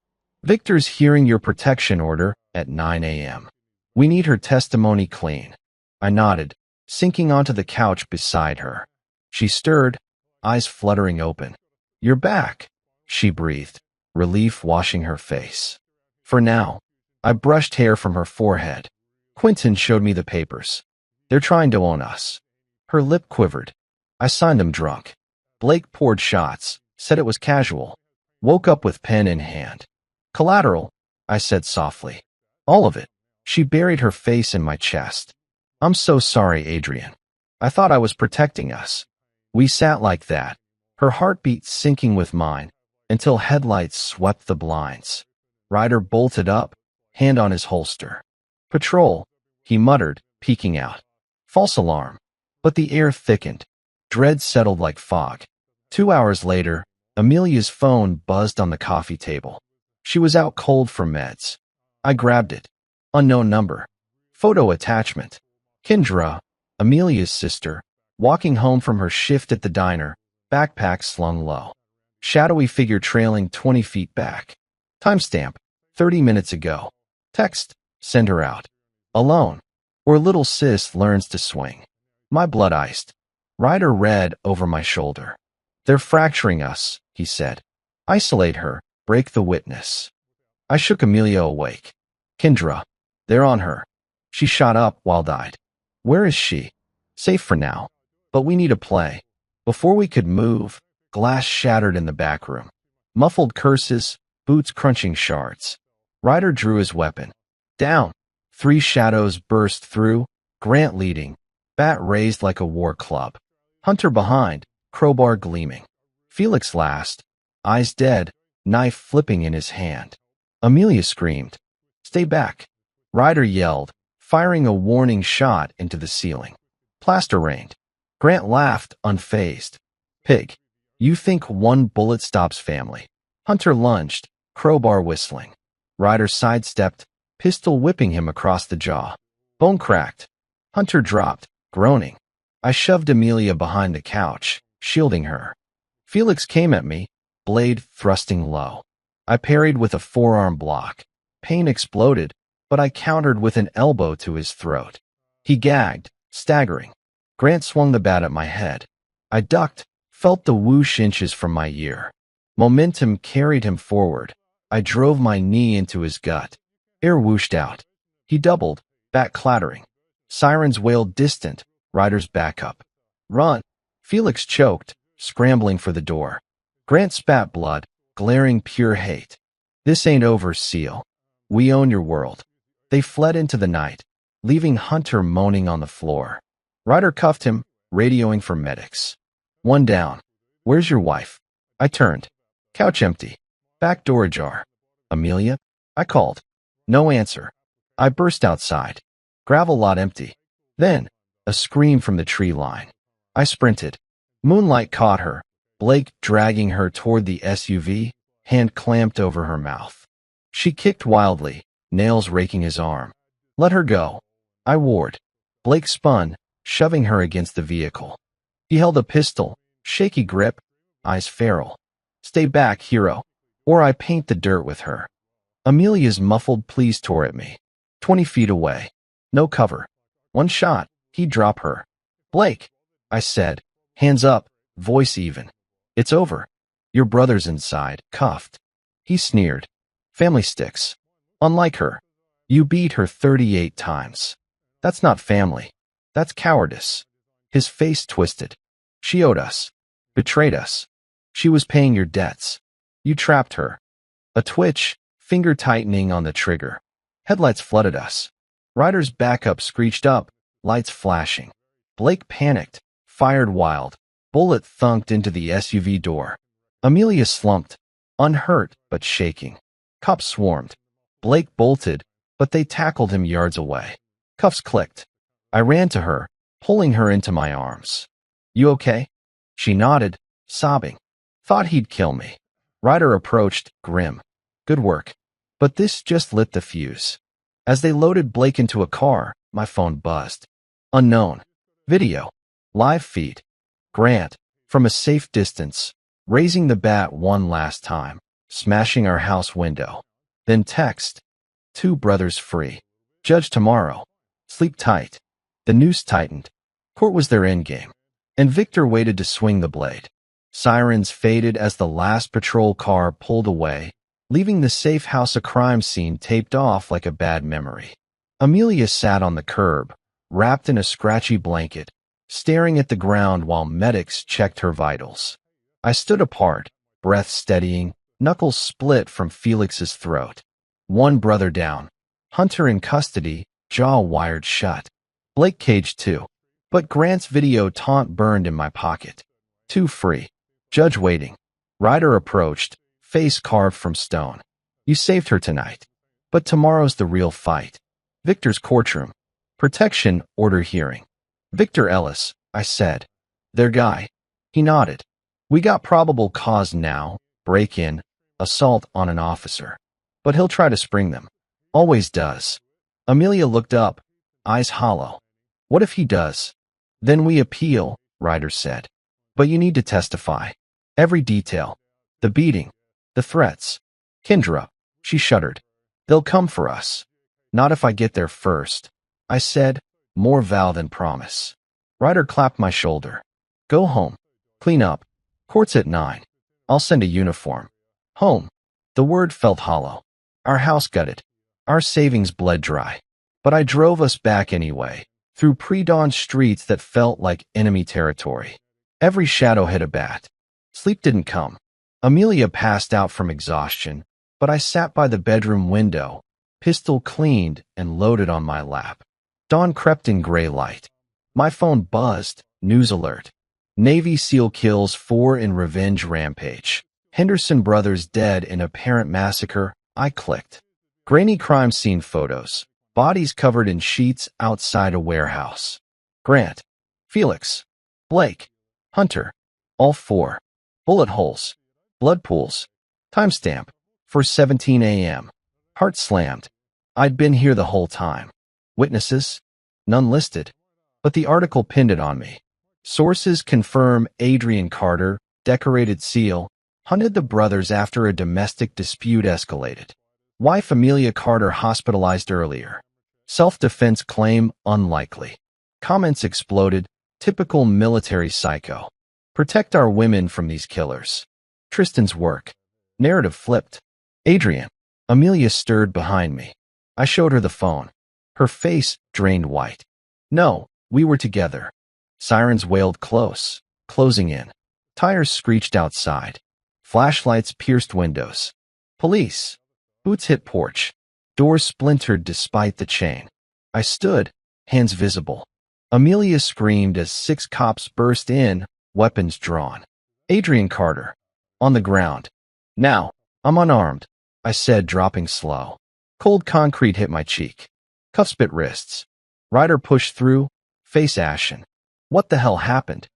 Victor's hearing your protection order at 9 a.m. We need her testimony clean. I nodded, sinking onto the couch beside her. She stirred, eyes fluttering open. You're back, she breathed, relief washing her face. For now. I brushed hair from her forehead. Quentin showed me the papers. They're trying to own us. Her lip quivered. I signed them drunk. Blake poured shots, said it was casual. Woke up with pen in hand. Collateral, I said softly. All of it. She buried her face in my chest. I'm so sorry, Adrian. I thought I was protecting us. We sat like that, her heartbeat syncing with mine, until headlights swept the blinds. Ryder bolted up, hand on his holster. Patrol, he muttered, peeking out. False alarm. But the air thickened. Dread settled like fog. 2 hours later, Amelia's phone buzzed on the coffee table. She was out cold for meds. I grabbed it. Unknown number. Photo attachment. Kendra, Amelia's sister, walking home from her shift at the diner, backpack slung low. Shadowy figure trailing 20 feet back. Timestamp, 30 minutes ago. Text, send her out. Alone. Or little sis learns to swing. My blood iced. Ryder read over my shoulder. They're fracturing us, he said. Isolate her, break the witness. I shook Amelia awake. Kendra, they're on her. She shot up, wild-eyed. Where is she? Safe for now. But we need a play. Before we could move, glass shattered in the back room. Muffled curses, boots crunching shards. Ryder drew his weapon. Down. Three shadows burst through, Grant leading, bat raised like a war club. Hunter behind, crowbar gleaming. Felix last, eyes dead, knife flipping in his hand. Amelia screamed, "Stay back!" Ryder yelled, firing a warning shot into the ceiling. Plaster rained. Grant laughed, unfazed. "Pig, you think one bullet stops family?" Hunter lunged, crowbar whistling. Ryder sidestepped, pistol whipping him across the jaw. Bone cracked. Hunter dropped, groaning. I shoved Amelia behind the couch, shielding her. Felix came at me, blade thrusting low. I parried with a forearm block. Pain exploded, but I countered with an elbow to his throat. He gagged, staggering. Grant swung the bat at my head. I ducked, felt the whoosh inches from my ear. Momentum carried him forward. I drove my knee into his gut. Air whooshed out. He doubled, bat clattering. Sirens wailed distant, Ryder's back up. "Run!" Felix choked, scrambling for the door. Grant spat blood, glaring pure hate. "This ain't over, Seal. We own your world." They fled into the night, leaving Hunter moaning on the floor. Ryder cuffed him, radioing for medics. "One down. Where's your wife?" I turned. Couch empty. Back door ajar. "Amelia?" I called. No answer. I burst outside. Gravel lot empty. Then, a scream from the tree line. I sprinted. Moonlight caught her, Blake dragging her toward the SUV, hand clamped over her mouth. She kicked wildly, nails raking his arm. "Let her go." I warned. Blake spun, shoving her against the vehicle. He held a pistol, shaky grip, eyes feral. "Stay back, hero, or I paint the dirt with her." Amelia's muffled pleas tore at me. 20 feet away. No cover. One shot, he'd drop her. "Blake," I said, hands up, voice even. "It's over. Your brother's inside, cuffed." He sneered. "Family sticks. Unlike her. You beat her 38 times. That's not family. That's cowardice." His face twisted. "She owed us. Betrayed us. She was paying your debts. You trapped her." A twitch, finger tightening on the trigger. Headlights flooded us. Ryder's backup screeched up, lights flashing. Blake panicked, fired wild. Bullet thunked into the SUV door. Amelia slumped, unhurt but shaking. Cops swarmed. Blake bolted, but they tackled him yards away. Cuffs clicked. I ran to her, pulling her into my arms. "You okay?" She nodded, sobbing. "Thought he'd kill me." Ryder approached, grim. "Good work. But this just lit the fuse." As they loaded Blake into a car, my phone buzzed. Unknown. Video. Live feed. Grant, from a safe distance, raising the bat one last time, smashing our house window. Then text. "Two brothers free. Judge tomorrow. Sleep tight." The noose tightened. Court was their endgame. And Victor waited to swing the blade. Sirens faded as the last patrol car pulled away, leaving the safe house a crime scene taped off like a bad memory. Amelia sat on the curb, wrapped in a scratchy blanket, staring at the ground while medics checked her vitals. I stood apart, breath steadying, knuckles split from Felix's throat. One brother down. Hunter in custody, jaw wired shut. Blake caged too. But Grant's video taunt burned in my pocket. Two free. Judge waiting. Ryder approached, face carved from stone. "You saved her tonight. But tomorrow's the real fight." Victor's courtroom. Protection order hearing. "Victor Ellis," I said. "Their guy." He nodded. "We got probable cause now, break-in, assault on an officer. But he'll try to spring them. Always does." Amelia looked up, eyes hollow. "What if he does?" "Then we appeal," Ryder said. "But you need to testify. Every detail. The beating. The threats." "Kendra," she shuddered. "They'll come for us." "Not if I get there first," I said, more vow than promise. Ryder clapped my shoulder. "Go home. Clean up. Court's at 9. I'll send a uniform." Home. The word felt hollow. Our house gutted. Our savings bled dry. But I drove us back anyway, through pre-dawn streets that felt like enemy territory. Every shadow hit a bat. Sleep didn't come. Amelia passed out from exhaustion, but I sat by the bedroom window, Pistol cleaned and loaded on my lap. Dawn crept in gray light. My phone buzzed. News alert. Navy SEAL kills 4 in revenge rampage. Henderson brothers dead in apparent massacre. I clicked. Grainy crime scene photos. Bodies covered in sheets outside a warehouse. Grant. Felix. Blake. Hunter. All 4. Bullet holes. Blood pools. Timestamp. 4:17 a.m. Heart slammed. I'd been here the whole time. Witnesses? None listed. But the article pinned it on me. Sources confirm Adrian Carter, decorated SEAL, hunted the brothers after a domestic dispute escalated. Wife Amelia Carter hospitalized earlier. Self-defense claim unlikely. Comments exploded. Typical military psycho. Protect our women from these killers. Tristan's work. Narrative flipped. Adrian. Amelia stirred behind me. I showed her the phone. Her face drained white. No, we were together. Sirens wailed close, closing in. Tires screeched outside. Flashlights pierced windows. Police. Boots hit porch. Doors splintered despite the chain. I stood, hands visible. Amelia screamed as 6 cops burst in, weapons drawn. Adrian Carter. On the ground. Now, I'm unarmed, I said, dropping slow. Cold concrete hit my cheek. Cuffs bit wrists. Ryder pushed through, face ashen. What the hell happened?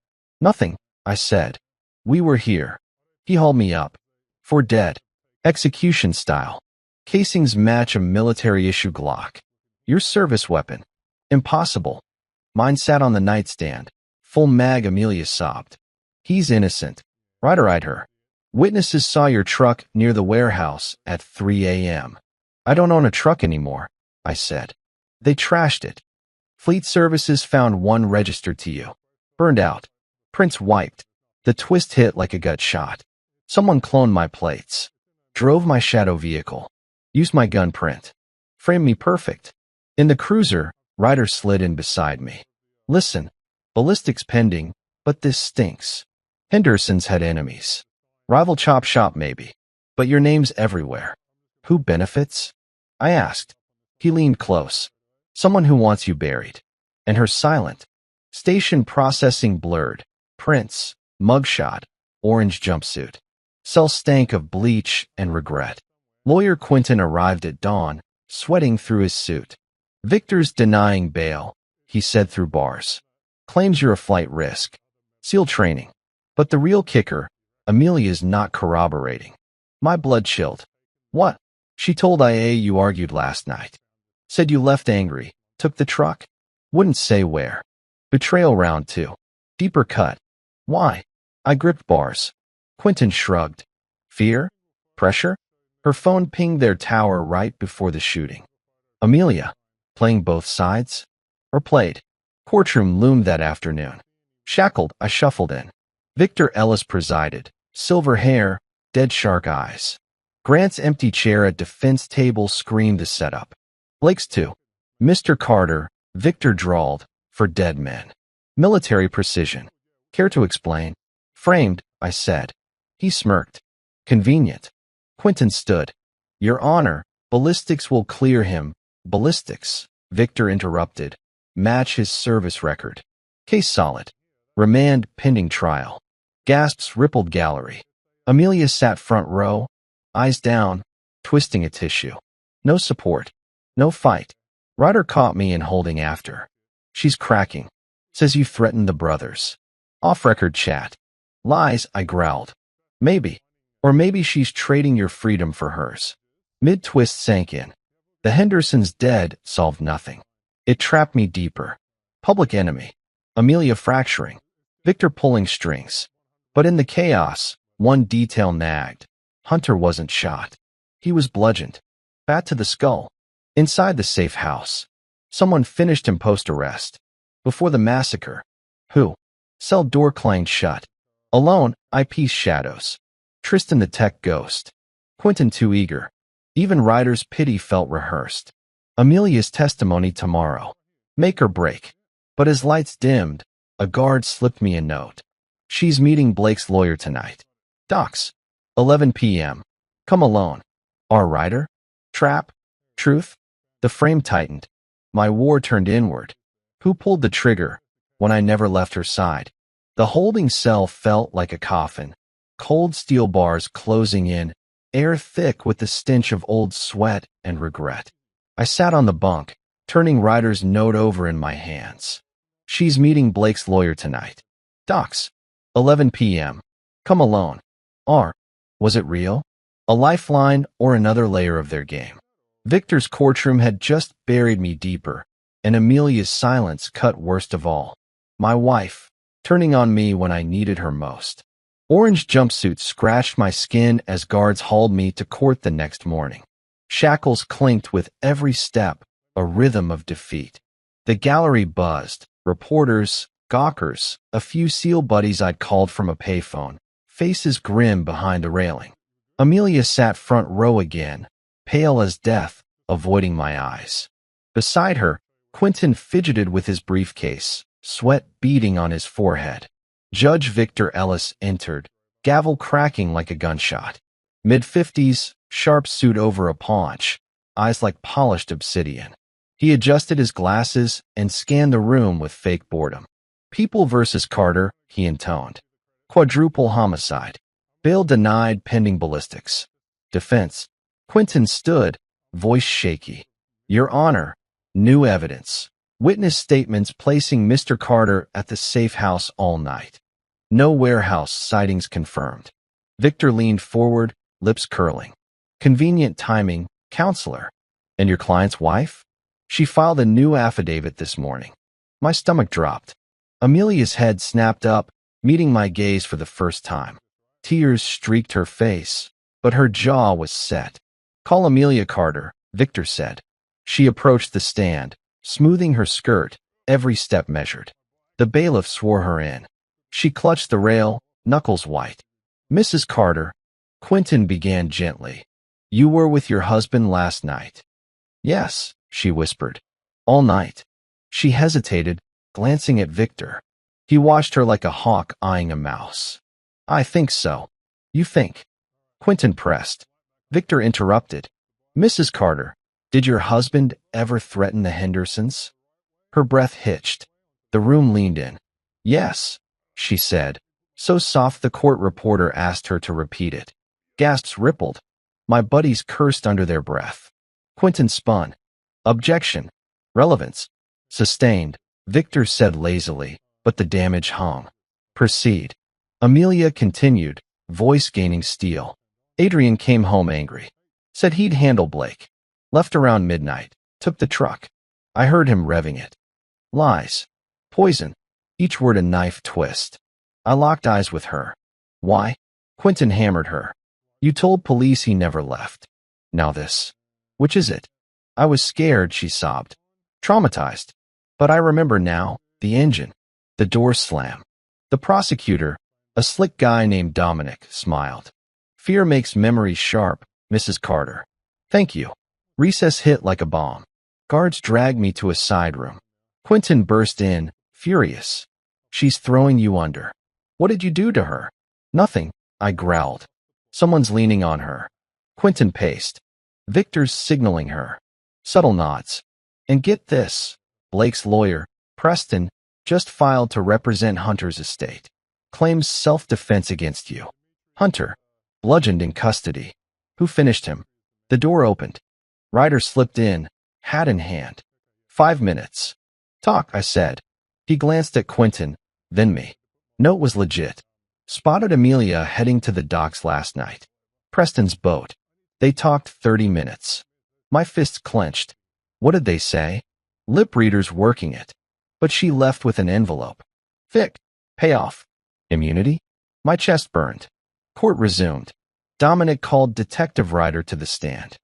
Nothing, I said. We were here. He hauled me up. For dead. Execution style. Casings match a military-issue Glock. Your service weapon. Impossible. Mine sat on the nightstand. Full mag, Amelia sobbed. He's innocent. Ryder eyed her. Witnesses saw your truck near the warehouse at 3 a.m. I don't own a truck anymore, I said. They trashed it. Fleet Services found 1 registered to you. Burned out. Prints wiped. The twist hit like a gut shot. Someone cloned my plates. Drove my shadow vehicle. Used my gun print. Framed me perfect. In the cruiser, Ryder slid in beside me. Listen, ballistics pending, but this stinks. Henderson's had enemies. Rival chop shop maybe. But your name's everywhere. Who benefits? I asked. He leaned close. Someone who wants you buried. And her silent. Station processing blurred. Prints. Mugshot. Orange jumpsuit. Cell stank of bleach and regret. Lawyer Quentin arrived at dawn, sweating through his suit. Victor's denying bail, he said through bars. Claims you're a flight risk. SEAL training. But the real kicker, Amelia's not corroborating. My blood chilled. What? She told IA you argued last night. Said you left angry, took the truck. Wouldn't say where. Betrayal round 2. Deeper cut. Why? I gripped bars. Quentin shrugged. Fear? Pressure? Her phone pinged their tower right before the shooting. Amelia. Playing both sides? Or played? Courtroom loomed that afternoon. Shackled, I shuffled in. Victor Ellis presided. Silver hair, dead shark eyes. Grant's empty chair at defense table screamed the setup. Blake's too. Mr. Carter, Victor drawled, for dead men. Military precision. Care to explain? Framed, I said. He smirked. Convenient. Quentin stood. Your Honor, ballistics will clear him. Ballistics, Victor interrupted. Match his service record. Case solid. Remand pending trial. Gasps rippled gallery. Amelia sat front row, eyes down, twisting a tissue. No support. No fight. Ryder caught me in holding after. She's cracking. Says you threatened the brothers. Off-record chat. Lies, I growled. Maybe. Or maybe she's trading your freedom for hers. Mid-twist sank in. The Hendersons dead solved nothing. It trapped me deeper. Public enemy. Amelia fracturing. Victor pulling strings. But in the chaos, one detail nagged. Hunter wasn't shot. He was bludgeoned. Bat to the skull. Inside the safe house. Someone finished him post-arrest. Before the massacre. Who? Cell door clanged shut. Alone, I pieced shadows. Tristan the tech ghost. Quentin too eager. Even Ryder's pity felt rehearsed. Amelia's testimony tomorrow. Make or break. But as lights dimmed, a guard slipped me a note. She's meeting Blake's lawyer tonight. Docs. 11 p.m. Come alone. R. Ryder? Trap? Truth? The frame tightened. My war turned inward. Who pulled the trigger when I never left her side? The holding cell felt like a coffin. Cold steel bars closing in, air thick with the stench of old sweat and regret. I sat on the bunk, turning Ryder's note over in my hands. She's meeting Blake's lawyer tonight. Docs. 11 p.m. Come alone. R. Was it real? A lifeline or another layer of their game? Victor's courtroom had just buried me deeper, and Amelia's silence cut worst of all. My wife, turning on me when I needed her most. Orange jumpsuits scratched my skin as guards hauled me to court the next morning. Shackles clinked with every step, a rhythm of defeat. The gallery buzzed, reporters, gawkers, a few SEAL buddies I'd called from a payphone, faces grim behind a railing. Amelia sat front row again, pale as death, avoiding my eyes. Beside her, Quentin fidgeted with his briefcase, sweat beading on his forehead. Judge Victor Ellis entered, gavel cracking like a gunshot. Mid-50s, sharp suit over a paunch, eyes like polished obsidian. He adjusted his glasses and scanned the room with fake boredom. People versus Carter, he intoned. Quadruple homicide. Bail denied pending ballistics. Defense. Quentin stood, voice shaky. Your Honor, new evidence. Witness statements placing Mr. Carter at the safe house all night. No warehouse sightings confirmed. Victor leaned forward, lips curling. Convenient timing, counselor. And your client's wife? She filed a new affidavit this morning. My stomach dropped. Amelia's head snapped up, meeting my gaze for the first time. Tears streaked her face, but her jaw was set. Call Amelia Carter, Victor said. She approached the stand, smoothing her skirt, every step measured. The bailiff swore her in. She clutched the rail, knuckles white. Mrs. Carter, Quentin began gently. You were with your husband last night. Yes, she whispered. All night. She hesitated, glancing at Victor. He watched her like a hawk eyeing a mouse. I think so. You think? Quentin pressed. Victor interrupted. Mrs. Carter, did your husband ever threaten the Hendersons? Her breath hitched. The room leaned in. Yes, she said, so soft the court reporter asked her to repeat it. Gasps rippled. My buddies cursed under their breath. Quentin spun. Objection. Relevance. Sustained, Victor said lazily, but the damage hung. Proceed. Amelia continued, voice gaining steel. Adrian came home angry. Said he'd handle Blake. Left around midnight. Took the truck. I heard him revving it. Lies. Poison. Each word a knife twist. I locked eyes with her. Why? Quentin hammered her. You told police he never left. Now this. Which is it? I was scared, she sobbed. Traumatized. But I remember now, the engine. The door slam. The prosecutor, a slick guy named Dominic, smiled. Fear makes memories sharp, Mrs. Carter. Thank you. Recess hit like a bomb. Guards dragged me to a side room. Quentin burst in, furious. She's throwing you under. What did you do to her? Nothing, I growled. Someone's leaning on her. Quentin paced. Victor's signaling her. Subtle nods. And get this. Blake's lawyer, Preston, just filed to represent Hunter's estate. Claims self-defense against you. Hunter, bludgeoned in custody. Who finished him? The door opened. Ryder slipped in, hat in hand. 5 minutes. Talk, I said. He glanced at Quentin, then me. Note was legit. Spotted Amelia heading to the docks last night. Preston's boat. They talked 30 minutes. My fists clenched. What did they say? Lip readers working it. But she left with an envelope. Thick. Payoff. Immunity? My chest burned. Court resumed. Dominic called Detective Ryder to the stand.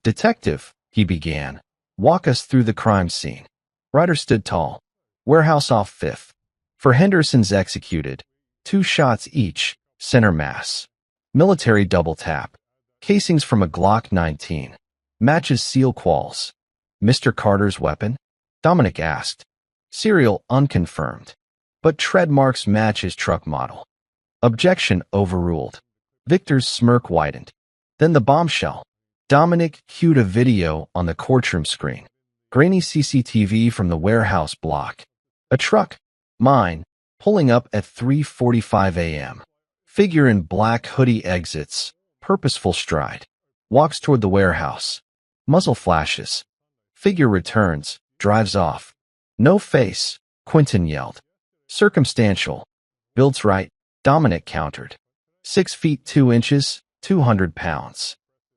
Detective, he began. Walk us through the crime scene. Ryder stood tall. Warehouse off 5th. For Henderson's executed. 2 shots each, center mass. Military double tap. Casings from a Glock 19. Matches seal quals. Mr. Carter's weapon? Dominic asked. Serial unconfirmed. But tread marks match his truck model. Objection overruled. Victor's smirk widened. Then the bombshell. Dominic cued a video on the courtroom screen. Grainy CCTV from the warehouse block. A truck, mine, pulling up at 3:45 a.m. Figure in black hoodie exits, purposeful stride. Walks toward the warehouse. Muzzle flashes. Figure returns, drives off. No face, Quentin yelled. Circumstantial. Builds right, Dominic countered. 6 feet 2 inches, 200 pounds.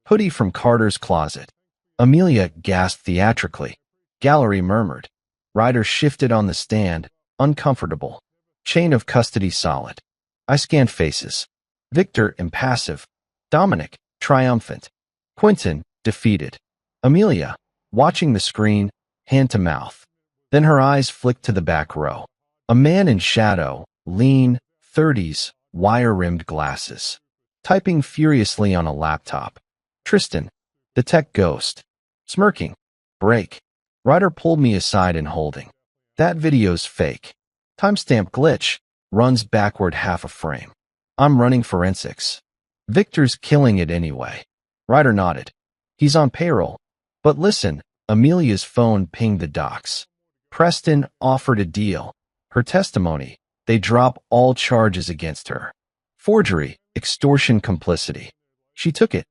Hoodie from Carter's closet. Amelia gasped theatrically. Gallery murmured. Ryder shifted on the stand, uncomfortable. Chain of custody solid. I scanned faces. Victor impassive. Dominic triumphant. Quentin defeated. Amelia watching the screen, hand to mouth. Then her eyes flicked to the back row. A man in shadow, lean, 30s, wire-rimmed glasses. Typing furiously on a laptop. Tristan, the tech ghost. Smirking. Break. Ryder pulled me aside in holding. That video's fake. Timestamp glitch. Runs backward half a frame. I'm running forensics. Victor's killing it anyway. Ryder nodded. He's on payroll. But listen, Amelia's phone pinged the docs. Preston offered a deal. Her testimony, they drop all charges against her. Forgery, extortion, complicity. She took it.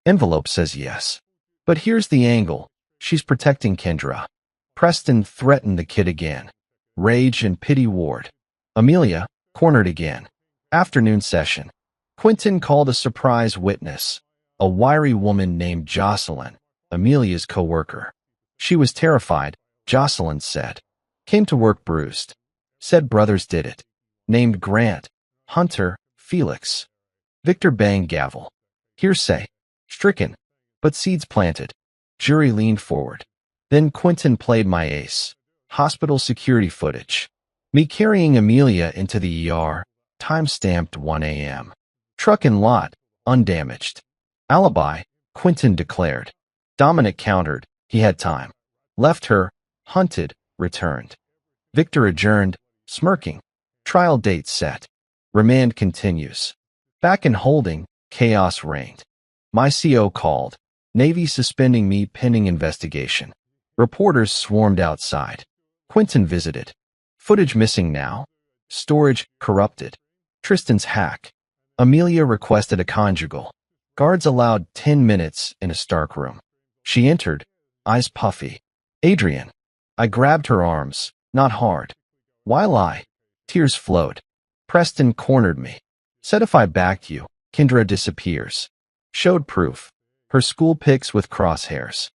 Envelope says yes. But here's the angle. She's protecting Kendra. Preston threatened the kid again. Rage and pity ward. Amelia, cornered again. Afternoon session. Quentin called a surprise witness. A wiry woman named Jocelyn, Amelia's co-worker. She was terrified, Jocelyn said. Came to work bruised. Said brothers did it. Named Grant, Hunter, Felix. Victor banged gavel. Hearsay. Stricken. But seeds planted. Jury leaned forward. Then Quentin played my ace. Hospital security footage. Me carrying Amelia into the ER. Time-stamped 1 a.m. Truck and lot, undamaged. Alibi, Quentin declared. Dominic countered. He had time. Left her, hunted, returned. Victor adjourned, smirking. Trial date set. Remand continues. Back in holding, chaos reigned. My CO called. Navy suspending me pending investigation. Reporters swarmed outside. Quentin visited. Footage missing now. Storage corrupted. Tristan's hack. Amelia requested a conjugal. Guards allowed 10 minutes in a stark room. She entered, eyes puffy. Adrian. I grabbed her arms, not hard. Why lie? Tears flowed. Preston cornered me. Said if I backed you, Kendra disappears. Showed proof. Her school pics with crosshairs.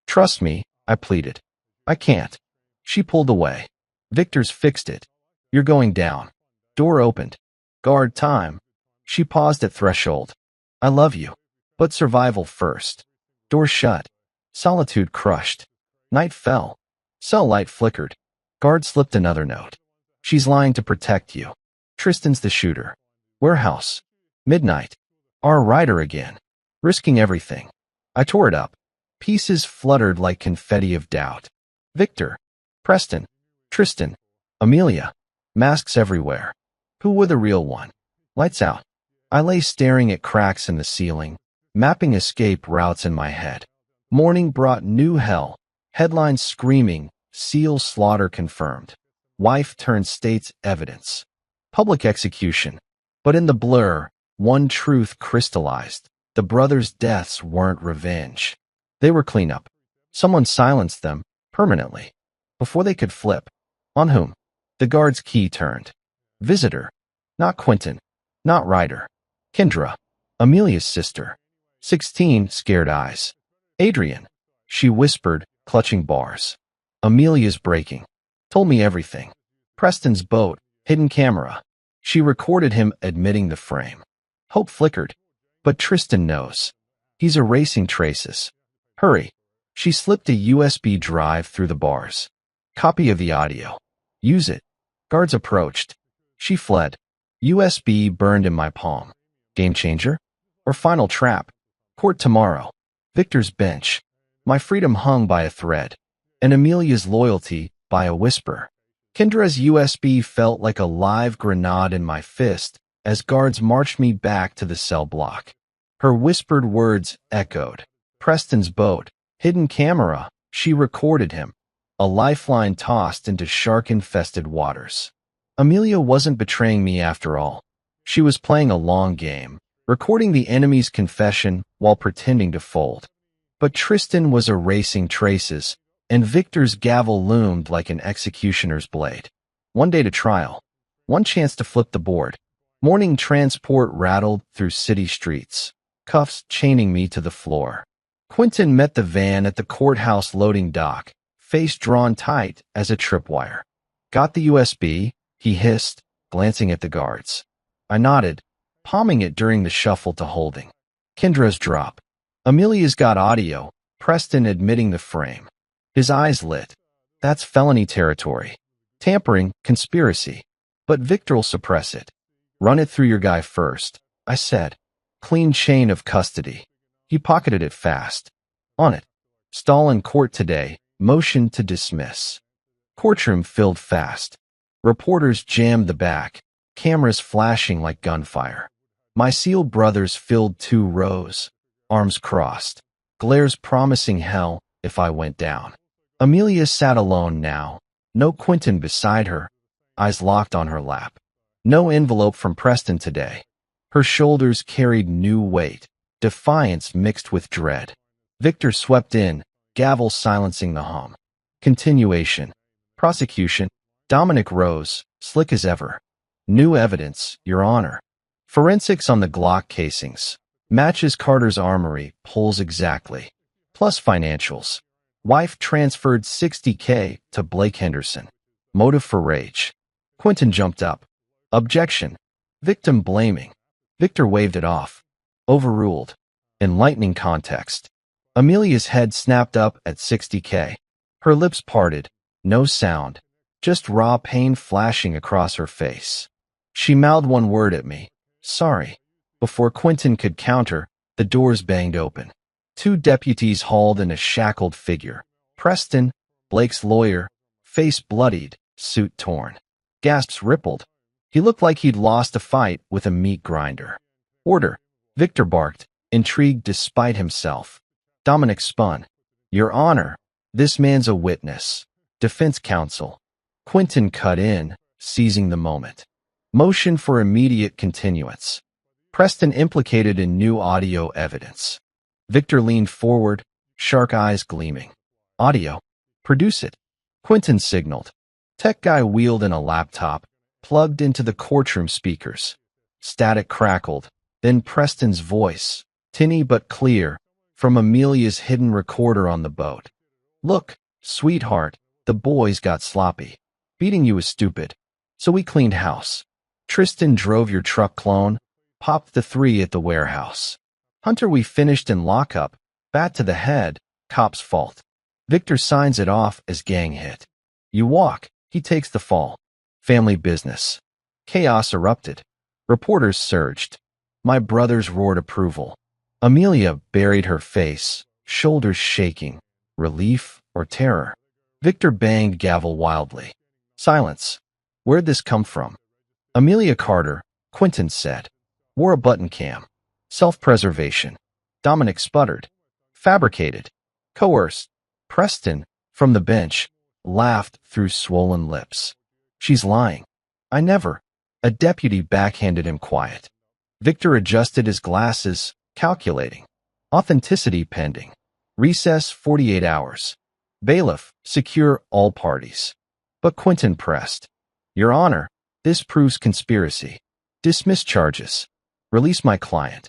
Trust me, I pleaded. I can't. She pulled away. Victor's fixed it. You're going down. Door opened. Guard time. She paused at threshold. I love you. But survival first. Door shut. Solitude crushed. Night fell. Cell light flickered. Guard slipped another note. She's lying to protect you. Tristan's the shooter. Warehouse. Midnight. Our Ryder again. Risking everything. I tore it up. Pieces fluttered like confetti of doubt. Victor. Preston. Tristan. Amelia. Masks everywhere. Who were the real one? Lights out. I lay staring at cracks in the ceiling, mapping escape routes in my head. Morning brought new hell. Headlines screaming, SEAL slaughter confirmed. Wife turned state's evidence. Public execution. But in the blur, one truth crystallized. The brothers' deaths weren't revenge. They were cleanup. Someone silenced them, permanently. Before they could flip. On whom? The guard's key turned. Visitor. Not Quentin. Not Ryder. Kendra. Amelia's sister. 16, scared eyes. Adrian. She whispered, clutching bars. Amelia's breaking. Told me everything. Preston's boat, hidden camera. She recorded him admitting the frame. Hope flickered. But Tristan knows. He's erasing traces. Hurry. She slipped a USB drive through the bars. Copy of the audio. Use it. Guards approached. She fled. USB burned in my palm. Game changer? Or final trap? Court tomorrow. Victor's bench. My freedom hung by a thread. And Amelia's loyalty by a whisper. Kendra's USB felt like a live grenade in my fist as guards marched me back to the cell block. Her whispered words echoed. Preston's boat. Hidden camera. She recorded him. A lifeline tossed into shark-infested waters. Amelia wasn't betraying me after all. She was playing a long game, recording the enemy's confession while pretending to fold. But Tristan was erasing traces, and Victor's gavel loomed like an executioner's blade. One day to trial. One chance to flip the board. Morning transport rattled through city streets, cuffs chaining me to the floor. Quentin met the van at the courthouse loading dock, face drawn tight as a tripwire. Got the USB? He hissed, glancing at the guards. I nodded, palming it during the shuffle to holding. Kendra's drop. Amelia's got audio, Preston admitting the frame. His eyes lit. That's felony territory. Tampering, conspiracy. But Victor'll suppress it. Run it through your guy first, I said. Clean chain of custody. He pocketed it fast. On it. Stall in court today. Motion to dismiss. Courtroom filled fast. Reporters jammed the back, cameras flashing like gunfire. My SEAL brothers filled 2 rows, arms crossed, glares promising hell if I went down. Amelia sat alone now, no Quentin beside her, eyes locked on her lap. No envelope from Preston today. Her shoulders carried new weight, defiance mixed with dread. Victor swept in, gavel silencing the hum. Continuation. Prosecution. Dominic rose, slick as ever. New evidence, Your Honor. Forensics on the Glock casings. Matches Carter's armory, pulls exactly. Plus financials. Wife transferred $60K to Blake Henderson. Motive for rage. Quentin jumped up. Objection. Victim blaming. Victor waved it off. Overruled. Enlightening context. Amelia's head snapped up at $60K. Her lips parted. No sound. Just raw pain flashing across her face. She mouthed one word at me. Sorry. Before Quentin could counter, the doors banged open. 2 deputies hauled in a shackled figure. Preston, Blake's lawyer, face bloodied, suit torn. Gasps rippled. He looked like he'd lost a fight with a meat grinder. Order. Victor barked, intrigued despite himself. Dominic spun. Your Honor, this man's a witness. Defense counsel. Quentin cut in, seizing the moment. Motion for immediate continuance. Preston implicated in new audio evidence. Victor leaned forward, shark eyes gleaming. Audio. Produce it. Quentin signaled. Tech guy wheeled in a laptop, plugged into the courtroom speakers. Static crackled, then Preston's voice, tinny but clear, from Amelia's hidden recorder on the boat. Look, sweetheart, the boys got sloppy. Beating you is stupid. So we cleaned house. Tristan drove your truck clone, popped the 3 at the warehouse. Hunter we finished in lockup, bat to the head, cop's fault. Victor signs it off as gang hit. You walk, he takes the fall. Family business. Chaos erupted. Reporters surged. My brothers roared approval. Amelia buried her face, shoulders shaking. Relief or terror? Victor banged gavel wildly. Silence. Where'd this come from? Amelia Carter, Quentin said. Wore a button cam. Self-preservation. Dominic sputtered. Fabricated. Coerced. Preston, from the bench, laughed through swollen lips. She's lying. I never. A deputy backhanded him quiet. Victor adjusted his glasses, calculating. Authenticity pending. Recess 48 hours. Bailiff, secure all parties. But Quentin pressed. Your Honor, this proves conspiracy. Dismiss charges. Release my client.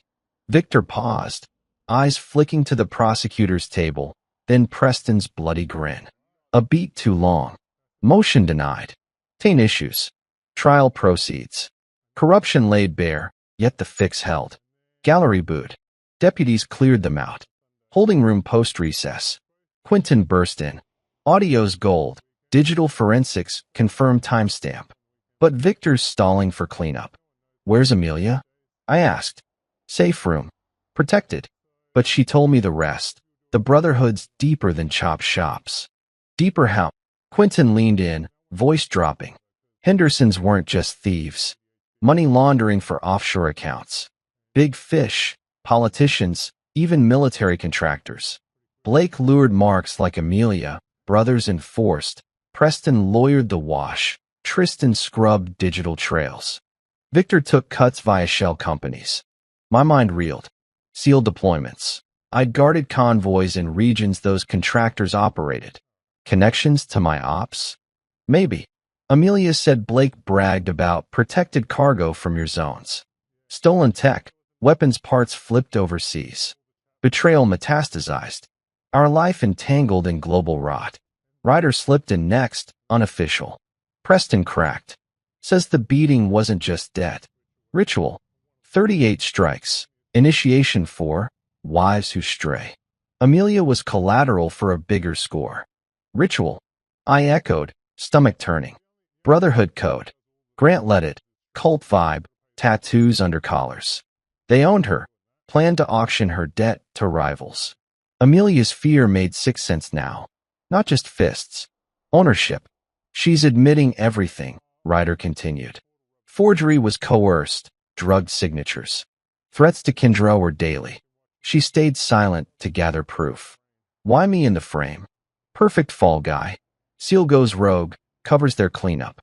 Victor paused, eyes flicking to the prosecutor's table, then Preston's bloody grin. A beat too long. Motion denied. 10 issues. Trial proceeds. Corruption laid bare, yet the fix held. Gallery boot. Deputies cleared them out. Holding room post-recess. Quentin burst in. Audio's gold. Digital forensics confirmed timestamp. But Victor's stalling for cleanup. Where's Amelia? I asked. Safe room. Protected. But she told me the rest. The Brotherhood's deeper than chop shops. Deeper how? Quentin leaned in, voice dropping. Hendersons weren't just thieves. Money laundering for offshore accounts. Big fish, politicians, even military contractors. Blake lured marks like Amelia, brothers enforced, Preston lawyered the wash, Tristan scrubbed digital trails. Victor took cuts via shell companies. My mind reeled. SEAL deployments. I'd guarded convoys in regions those contractors operated. Connections to my ops? Maybe. Amelia said Blake bragged about protected cargo from your zones. Stolen tech, weapons parts flipped overseas. Betrayal metastasized. Our life entangled in global rot. Ryder slipped in next, unofficial. Preston cracked. Says the beating wasn't just debt. Ritual. 38 strikes. Initiation 4. Wives who stray. Amelia was collateral for a bigger score. Ritual. I echoed, stomach turning. Brotherhood code. Grant led it. Cult vibe. Tattoos under collars. They owned her. Planned to auction her debt to rivals. Amelia's fear made 6 cents now. Not just fists. Ownership. She's admitting everything, Ryder continued. Forgery was coerced, drugged signatures. Threats to Kendra were daily. She stayed silent to gather proof. Why me in the frame? Perfect fall guy. SEAL goes rogue, covers their cleanup.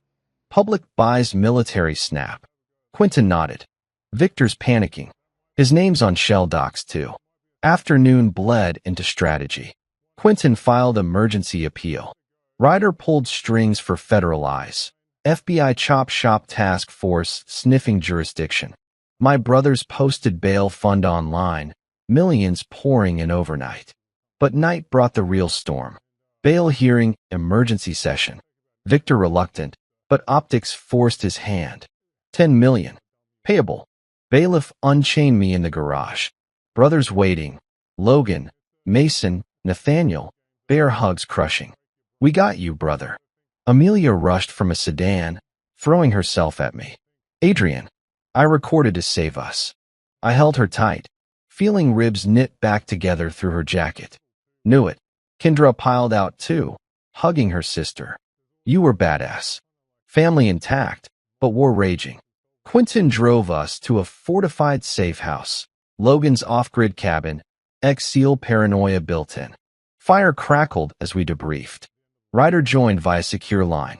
Public buys military snap. Quentin nodded. Victor's panicking. His name's on shell docs too. Afternoon bled into strategy. Quentin filed emergency appeal. Ryder pulled strings for federal eyes. FBI chop shop task force sniffing jurisdiction. My brothers posted bail fund online, millions pouring in overnight. But night brought the real storm. Bail hearing, emergency session. Victor reluctant, but optics forced his hand. 10 million. Payable. Bailiff unchained me in the garage. Brothers waiting. Logan, Mason, Nathaniel, bear hugs crushing. We got you, brother. Amelia rushed from a sedan, throwing herself at me. Adrian. I recorded to save us. I held her tight, feeling ribs knit back together through her jacket. Knew it. Kendra piled out too, hugging her sister. You were badass. Family intact, but war raging. Quentin drove us to a fortified safe house. Logan's off-grid cabin, ex-SEAL paranoia built in. Fire crackled as we debriefed. Ryder joined via secure line.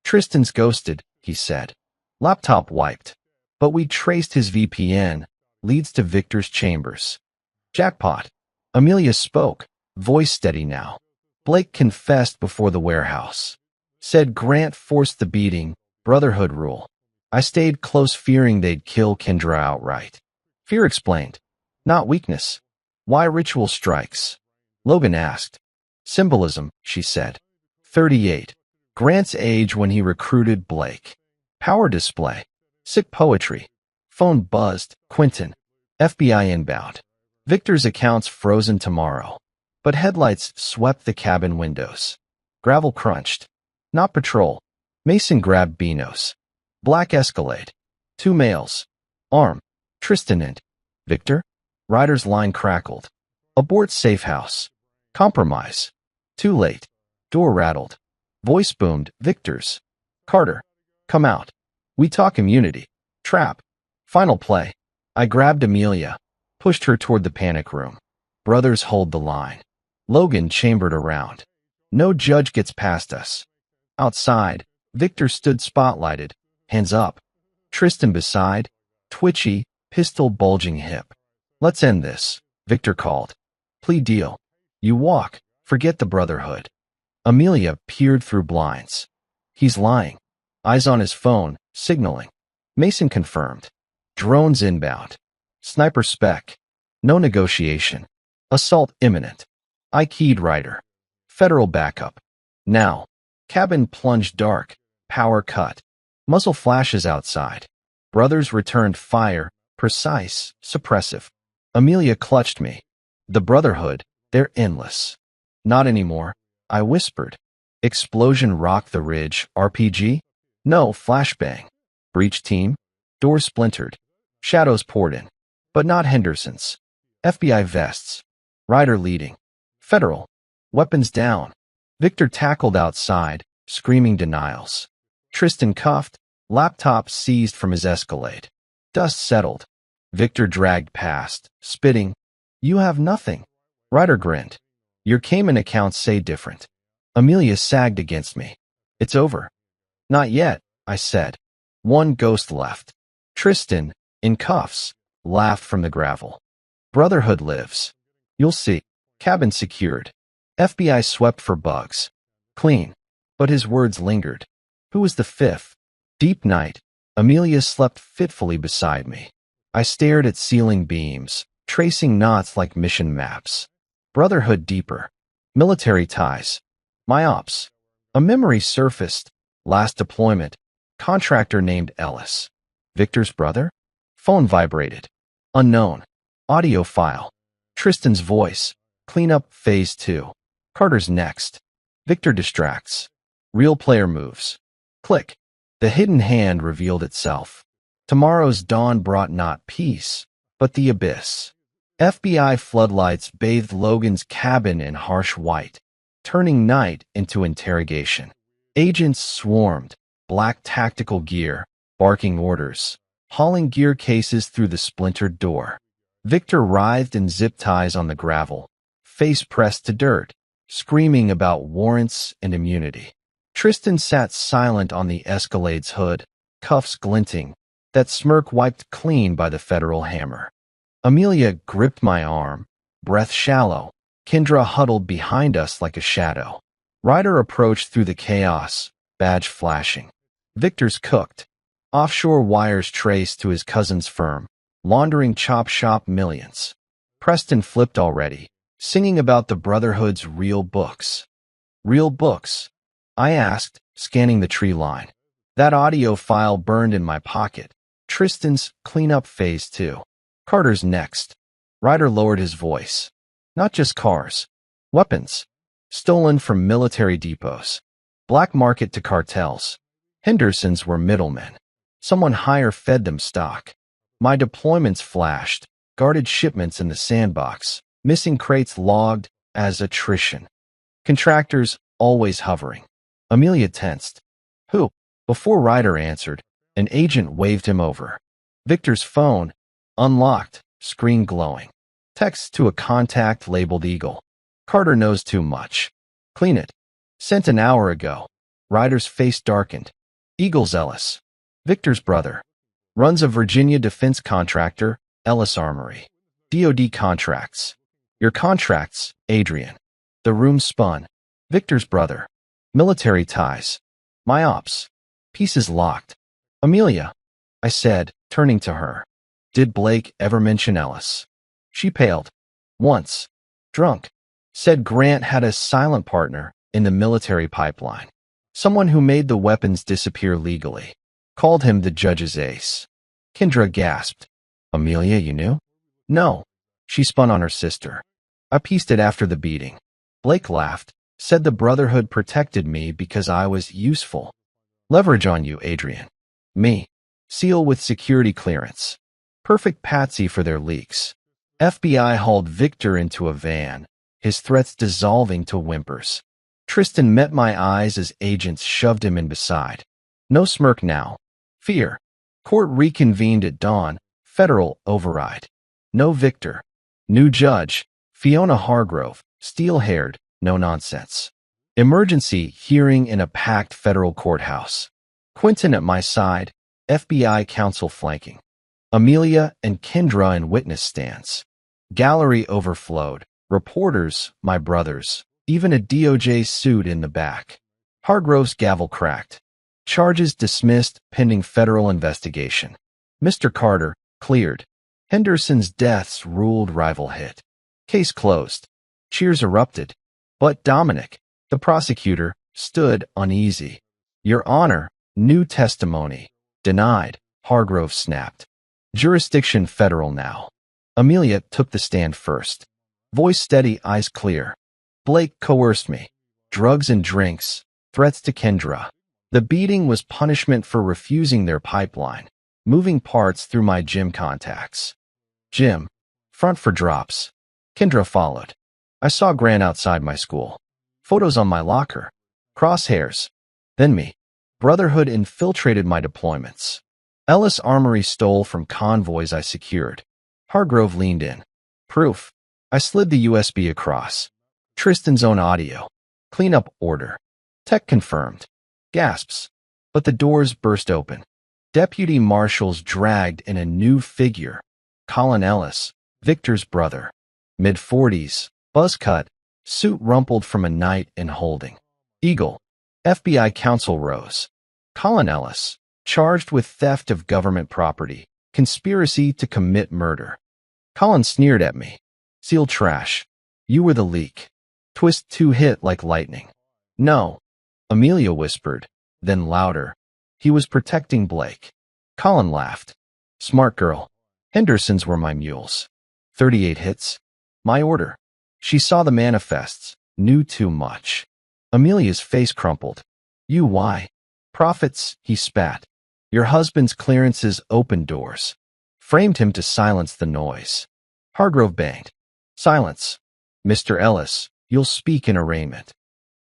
Tristan's ghosted, he said. Laptop wiped. But we traced his VPN, leads to Victor's chambers. Jackpot. Amelia spoke, voice steady now. Blake confessed before the warehouse. Said Grant forced the beating, brotherhood rule. I stayed close fearing they'd kill Kendra outright. Fear explained. Not weakness. Why ritual strikes? Logan asked. Symbolism, she said. 38. Grant's age when he recruited Blake. Power display. Sick poetry. Phone buzzed. Quentin. FBI inbound. Victor's accounts frozen tomorrow. But headlights swept the cabin windows. Gravel crunched. Not patrol. Mason grabbed Beanos. Black Escalade. 2 males. Arm. Tristan and Victor. Ryder's line crackled. Abort safe house. Compromise. Too late. Door rattled. Voice boomed. Victor's. Carter. Come out. We talk immunity. Trap. Final play. I grabbed Amelia. Pushed her toward the panic room. Brothers hold the line. Logan chambered around. No judge gets past us. Outside, Victor stood spotlighted. Hands up. Tristan beside. Twitchy, pistol bulging hip. Let's end this, Victor called. Plea deal. You walk. Forget the brotherhood. Amelia peered through blinds. He's lying. Eyes on his phone, signaling. Mason confirmed. Drones inbound. Sniper spec. No negotiation. Assault imminent. I keyed Ryder. Federal backup. Now. Cabin plunged dark. Power cut. Muzzle flashes outside. Brothers returned fire. Precise. Suppressive. Amelia clutched me. The brotherhood. They're endless. Not anymore. I whispered. Explosion rocked the ridge. RPG? No, flashbang. Breach team? Door splintered. Shadows poured in. But not Henderson's. FBI vests. Ryder leading. Federal. Weapons down. Victor tackled outside, screaming denials. Tristan cuffed. Laptop seized from his Escalade. Dust settled. Victor dragged past, spitting. You have nothing. Ryder grinned. Your Cayman accounts say different. Amelia sagged against me. It's over. Not yet, I said. One ghost left. Tristan, in cuffs, laughed from the gravel. Brotherhood lives. You'll see. Cabin secured. FBI swept for bugs. Clean. But his words lingered. Who was the fifth? Deep night. Amelia slept fitfully beside me. I stared at ceiling beams, tracing knots like mission maps. Brotherhood deeper. Military ties. My ops. A memory surfaced. Last deployment. Contractor named Ellis. Victor's brother? Phone vibrated. Unknown. Audio file. Tristan's voice. Cleanup phase 2. Carter's next. Victor distracts. Real player moves. Click. The hidden hand revealed itself. Tomorrow's dawn brought not peace, but the abyss. FBI floodlights bathed Logan's cabin in harsh white, turning night into interrogation. Agents swarmed, black tactical gear, barking orders, hauling gear cases through the splintered door. Victor writhed in zip ties on the gravel, face pressed to dirt, screaming about warrants and immunity. Tristan sat silent on the Escalade's hood, cuffs glinting, that smirk wiped clean by the federal hammer. Amelia gripped my arm, breath shallow. Kendra huddled behind us like a shadow. Ryder approached through the chaos, badge flashing. Victor's cooked. Offshore wires traced to his cousin's firm, laundering chop shop millions. Preston flipped already, singing about the Brotherhood's real books. Real books? I asked, scanning the tree line. That audio file burned in my pocket. Tristan's cleanup phase 2. Carter's next. Ryder lowered his voice. Not just cars. Weapons. Stolen from military depots. Black market to cartels. Hendersons were middlemen. Someone higher fed them stock. My deployments flashed. Guarded shipments in the sandbox. Missing crates logged as attrition. Contractors always hovering. Amelia tensed. Who? Before Ryder answered, an agent waved him over. Victor's phone, unlocked, screen glowing. Text to a contact labeled Eagle. Carter knows too much. Clean it. Sent an hour ago. Ryder's face darkened. Eagle's Ellis. Victor's brother. Runs a Virginia defense contractor, Ellis Armory. DoD contracts. Your contracts, Adrian. The room spun. Victor's brother. Military ties. My ops. Pieces locked. Amelia, I said, turning to her. Did Blake ever mention Ellis? She paled. Once. Drunk. Said Grant had a silent partner in the military pipeline. Someone who made the weapons disappear legally. Called him the judge's ace. Kendra gasped. Amelia, you knew? No. She spun on her sister. I pieced it after the beating. Blake laughed. Said the Brotherhood protected me because I was useful. Leverage on you, Adrian. Me. Seal with security clearance. Perfect patsy for their leaks. FBI hauled Victor into a van, his threats dissolving to whimpers. Tristan met my eyes as agents shoved him in beside. No smirk now. Fear. Court reconvened at dawn. Federal override. No Victor. New judge. Fiona Hargrove. Steel-haired. No nonsense. Emergency hearing in a packed federal courthouse. Quentin at my side. FBI counsel flanking. Amelia and Kendra in witness stands. Gallery overflowed. Reporters, my brothers. Even a DOJ suit in the back. Hargrove's gavel cracked. Charges dismissed pending federal investigation. Mr. Carter, cleared. Henderson's deaths ruled rival hit. Case closed. Cheers erupted. But Dominic, the prosecutor, stood uneasy. Your Honor, new testimony. Denied. Hargrove snapped. Jurisdiction federal now. Amelia took the stand first. Voice steady, eyes clear. Blake coerced me. Drugs and drinks. Threats to Kendra. The beating was punishment for refusing their pipeline. Moving parts through my gym contacts. Gym. Front for drops. Kendra followed. I saw Grant outside my school. Photos on my locker. Crosshairs. Then me. Brotherhood infiltrated my deployments. Ellis Armory stole from convoys I secured. Hargrove leaned in. Proof. I slid the USB across. Tristan's own audio. Cleanup order. Tech confirmed. Gasps. But the doors burst open. Deputy marshals dragged in a new figure. Colin Ellis, Victor's brother. Mid-40s, buzz cut, suit rumpled from a night in holding. Eagle. FBI counsel rose. Colin Ellis, charged with theft of government property, conspiracy to commit murder. Colin sneered at me. Seal trash. You were the leak. Twist 2 hit like lightning. No. Amelia whispered, then louder. He was protecting Blake. Colin laughed. Smart girl. Henderson's were my mules. 38 hits. My order. She saw the manifests, knew too much. Amelia's face crumpled. You why? Profits, he spat. Your husband's clearances opened doors. Framed him to silence the noise. Hargrove banged. Silence. Mr. Ellis, you'll speak in arraignment.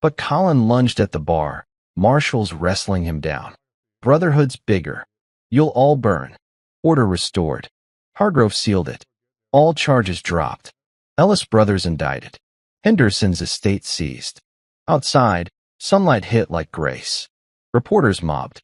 But Colin lunged at the bar, marshals wrestling him down. Brotherhood's bigger. You'll all burn. Order restored. Hargrove sealed it. All charges dropped. Ellis brothers indicted. Henderson's estate seized. Outside, sunlight hit like grace. Reporters mobbed.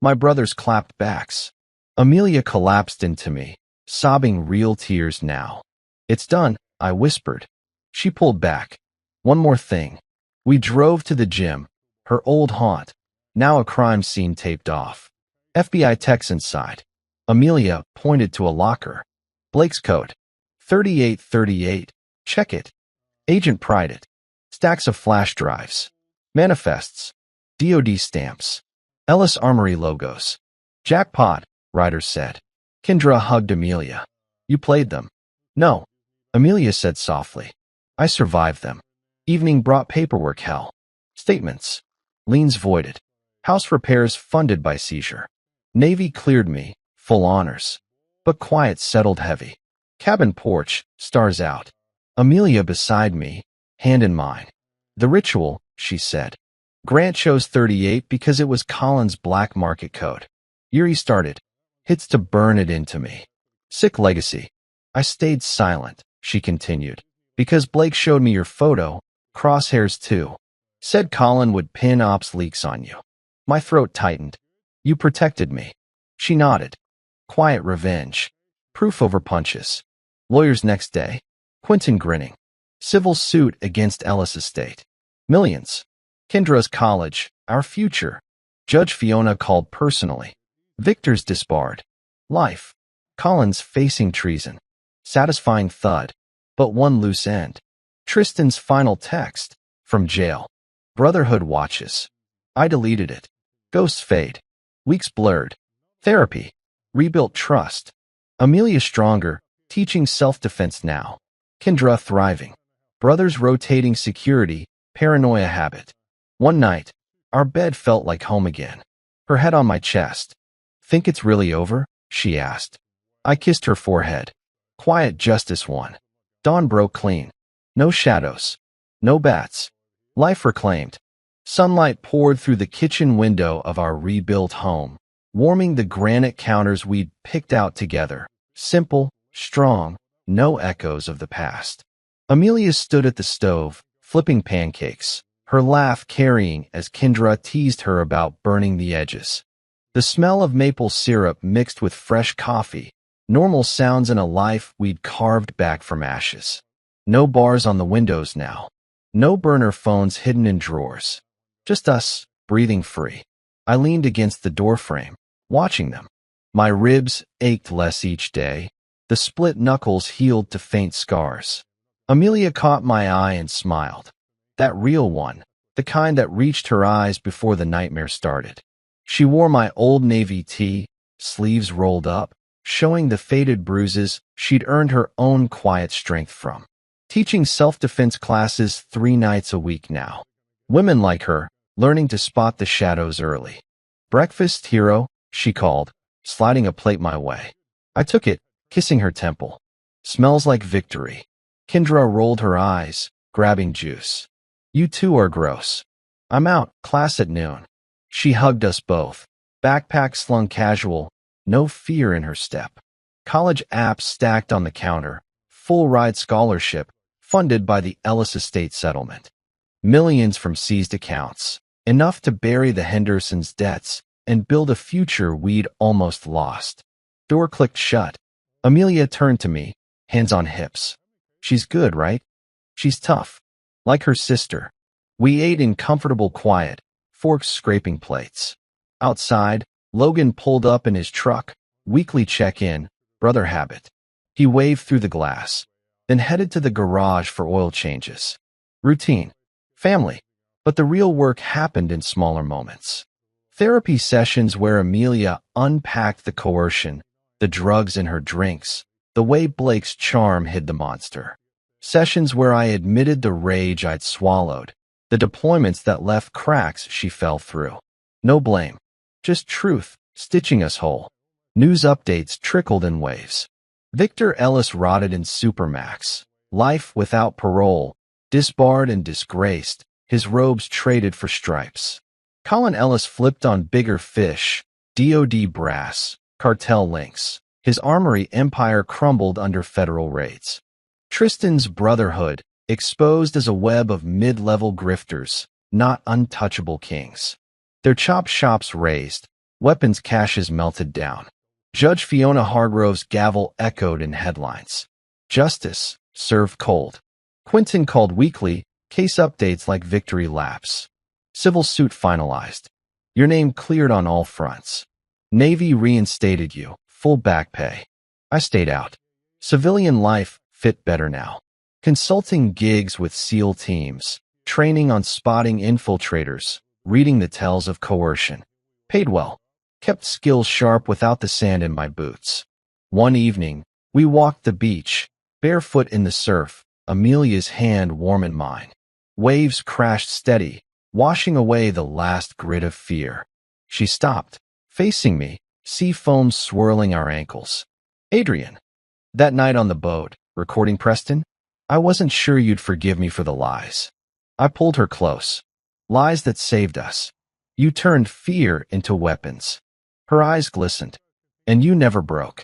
My brothers clapped backs. Amelia collapsed into me, sobbing real tears now. It's done, I whispered. She pulled back. One more thing. We drove to the gym, her old haunt, now a crime scene taped off. FBI techs inside. Amelia pointed to a locker. Blake's code. 3838. Check it. Agent pried it. Stacks of flash drives. Manifests. DOD stamps. Ellis Armory logos. Jackpot, writers said. Kendra hugged Amelia. You played them. No. Amelia said softly. I survived them. Evening brought paperwork hell. Statements. Liens voided. House repairs funded by seizure. Navy cleared me, full honors. But quiet settled heavy. Cabin porch, stars out. Amelia beside me, hand in mine. The ritual, she said. Grant chose 38 because it was Colin's black market code. Erie started. Hits to burn it into me. Sick legacy. I stayed silent, she continued. Because Blake showed me your photo, crosshairs too. Said Colin would pin ops leaks on you. My throat tightened. You protected me. She nodded. Quiet revenge. Proof over punches. Lawyers next day. Quentin grinning. Civil suit against Ellis estate. Millions. Kendra's college. Our future. Judge Fiona called personally. Victor's disbarred. Life. Colin's facing treason. Satisfying thud. But one loose end. Tristan's final text. From jail. Brotherhood watches. I deleted it. Ghosts fade. Weeks blurred. Therapy. Rebuilt trust. Amelia stronger, teaching self-defense now. Kendra thriving. Brothers rotating security, paranoia habit. One night, our bed felt like home again. Her head on my chest. Think it's really over? She asked. I kissed her forehead. Quiet justice won. Dawn broke clean. No shadows. No bats. Life reclaimed. Sunlight poured through the kitchen window of our rebuilt home, warming the granite counters we'd picked out together. Simple, strong, no echoes of the past. Amelia stood at the stove, flipping pancakes, her laugh carrying as Kendra teased her about burning the edges. The smell of maple syrup mixed with fresh coffee, normal sounds in a life we'd carved back from ashes. No bars on the windows now. No burner phones hidden in drawers. Just us, breathing free. I leaned against the doorframe, watching them. My ribs ached less each day. The split knuckles healed to faint scars. Amelia caught my eye and smiled. That real one, the kind that reached her eyes before the nightmare started. She wore my old navy tee, sleeves rolled up, showing the faded bruises she'd earned her own quiet strength from. Teaching self-defense classes 3 nights a week now. Women like her, learning to spot the shadows early. Breakfast, hero, she called, sliding a plate my way. I took it, kissing her temple. Smells like victory. Kendra rolled her eyes, grabbing juice. You too are gross. I'm out, class at noon. She hugged us both. Backpack slung casual, no fear in her step. College apps stacked on the counter. Full ride scholarship, funded by the Ellis estate settlement. Millions from seized accounts, enough to bury the Hendersons' debts and build a future we'd almost lost. Door clicked shut. Amelia turned to me, hands on hips. She's good, right? She's tough. Like her sister. We ate in comfortable quiet, forks scraping plates. Outside, Logan pulled up in his truck, weekly check-in, brother habit. He waved through the glass, then headed to the garage for oil changes. Routine. Family. But the real work happened in smaller moments. Therapy sessions where Amelia unpacked the coercion, the drugs in her drinks, the way Blake's charm hid the monster. Sessions where I admitted the rage I'd swallowed, the deployments that left cracks she fell through. No blame. Just truth, stitching us whole. News updates trickled in waves. Victor Ellis rotted in Supermax. Life without parole, disbarred and disgraced, his robes traded for stripes. Colin Ellis flipped on bigger fish, DOD brass, cartel links. His armory empire crumbled under federal raids. Tristan's brotherhood, exposed as a web of mid-level grifters, not untouchable kings. Their chop shops razed, weapons caches melted down. Judge Fiona Hargrove's gavel echoed in headlines. Justice, served cold. Quinton called weekly, case updates like victory laps. Civil suit finalized. Your name cleared on all fronts. Navy reinstated you, full back pay. I stayed out. Civilian life fit better now. Consulting gigs with SEAL teams, training on spotting infiltrators, reading the tales of coercion. Paid well. Kept skills sharp without the sand in my boots. One evening, we walked the beach, barefoot in the surf, Amelia's hand warm in mine. Waves crashed steady, washing away the last grit of fear. She stopped, facing me, sea foam swirling our ankles. Adrian. That night on the boat, recording Preston, I wasn't sure you'd forgive me for the lies. I pulled her close. Lies that saved us. You turned fear into weapons. Her eyes glistened. And you never broke.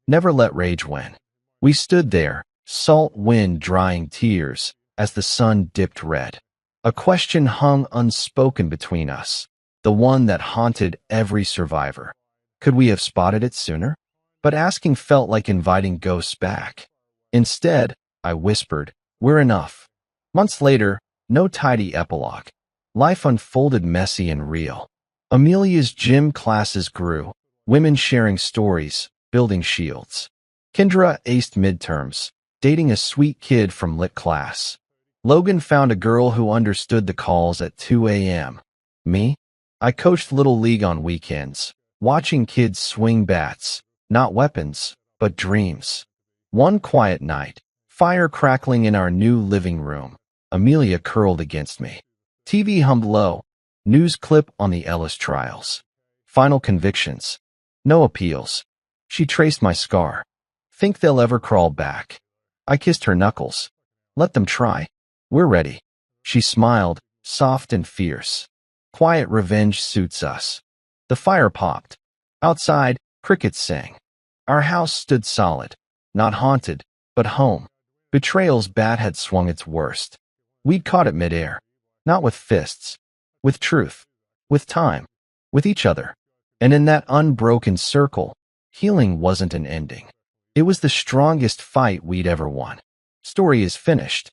Never let rage win. We stood there, salt wind drying tears, as the sun dipped red. A question hung unspoken between us, the one that haunted every survivor. Could we have spotted it sooner? But asking felt like inviting ghosts back. Instead, I whispered, we're enough. Months later, no tidy epilogue. Life unfolded messy and real. Amelia's gym classes grew, women sharing stories, building shields. Kendra aced midterms, dating a sweet kid from lit class. Logan found a girl who understood the calls at 2 a.m. Me? I coached Little League on weekends, watching kids swing bats, not weapons, but dreams. One quiet night, fire crackling in our new living room, Amelia curled against me. TV hummed low, news clip on the Ellis trials. Final convictions. No appeals. She traced my scar. Think they'll ever crawl back. I kissed her knuckles. Let them try. We're ready. She smiled, soft and fierce. Quiet revenge suits us. The fire popped. Outside, crickets sang. Our house stood solid. Not haunted, but home. Betrayal's bat had swung its worst. We'd caught it midair. Not with fists. With truth. With time. With each other. And in that unbroken circle, healing wasn't an ending. It was the strongest fight we'd ever won. Story is finished.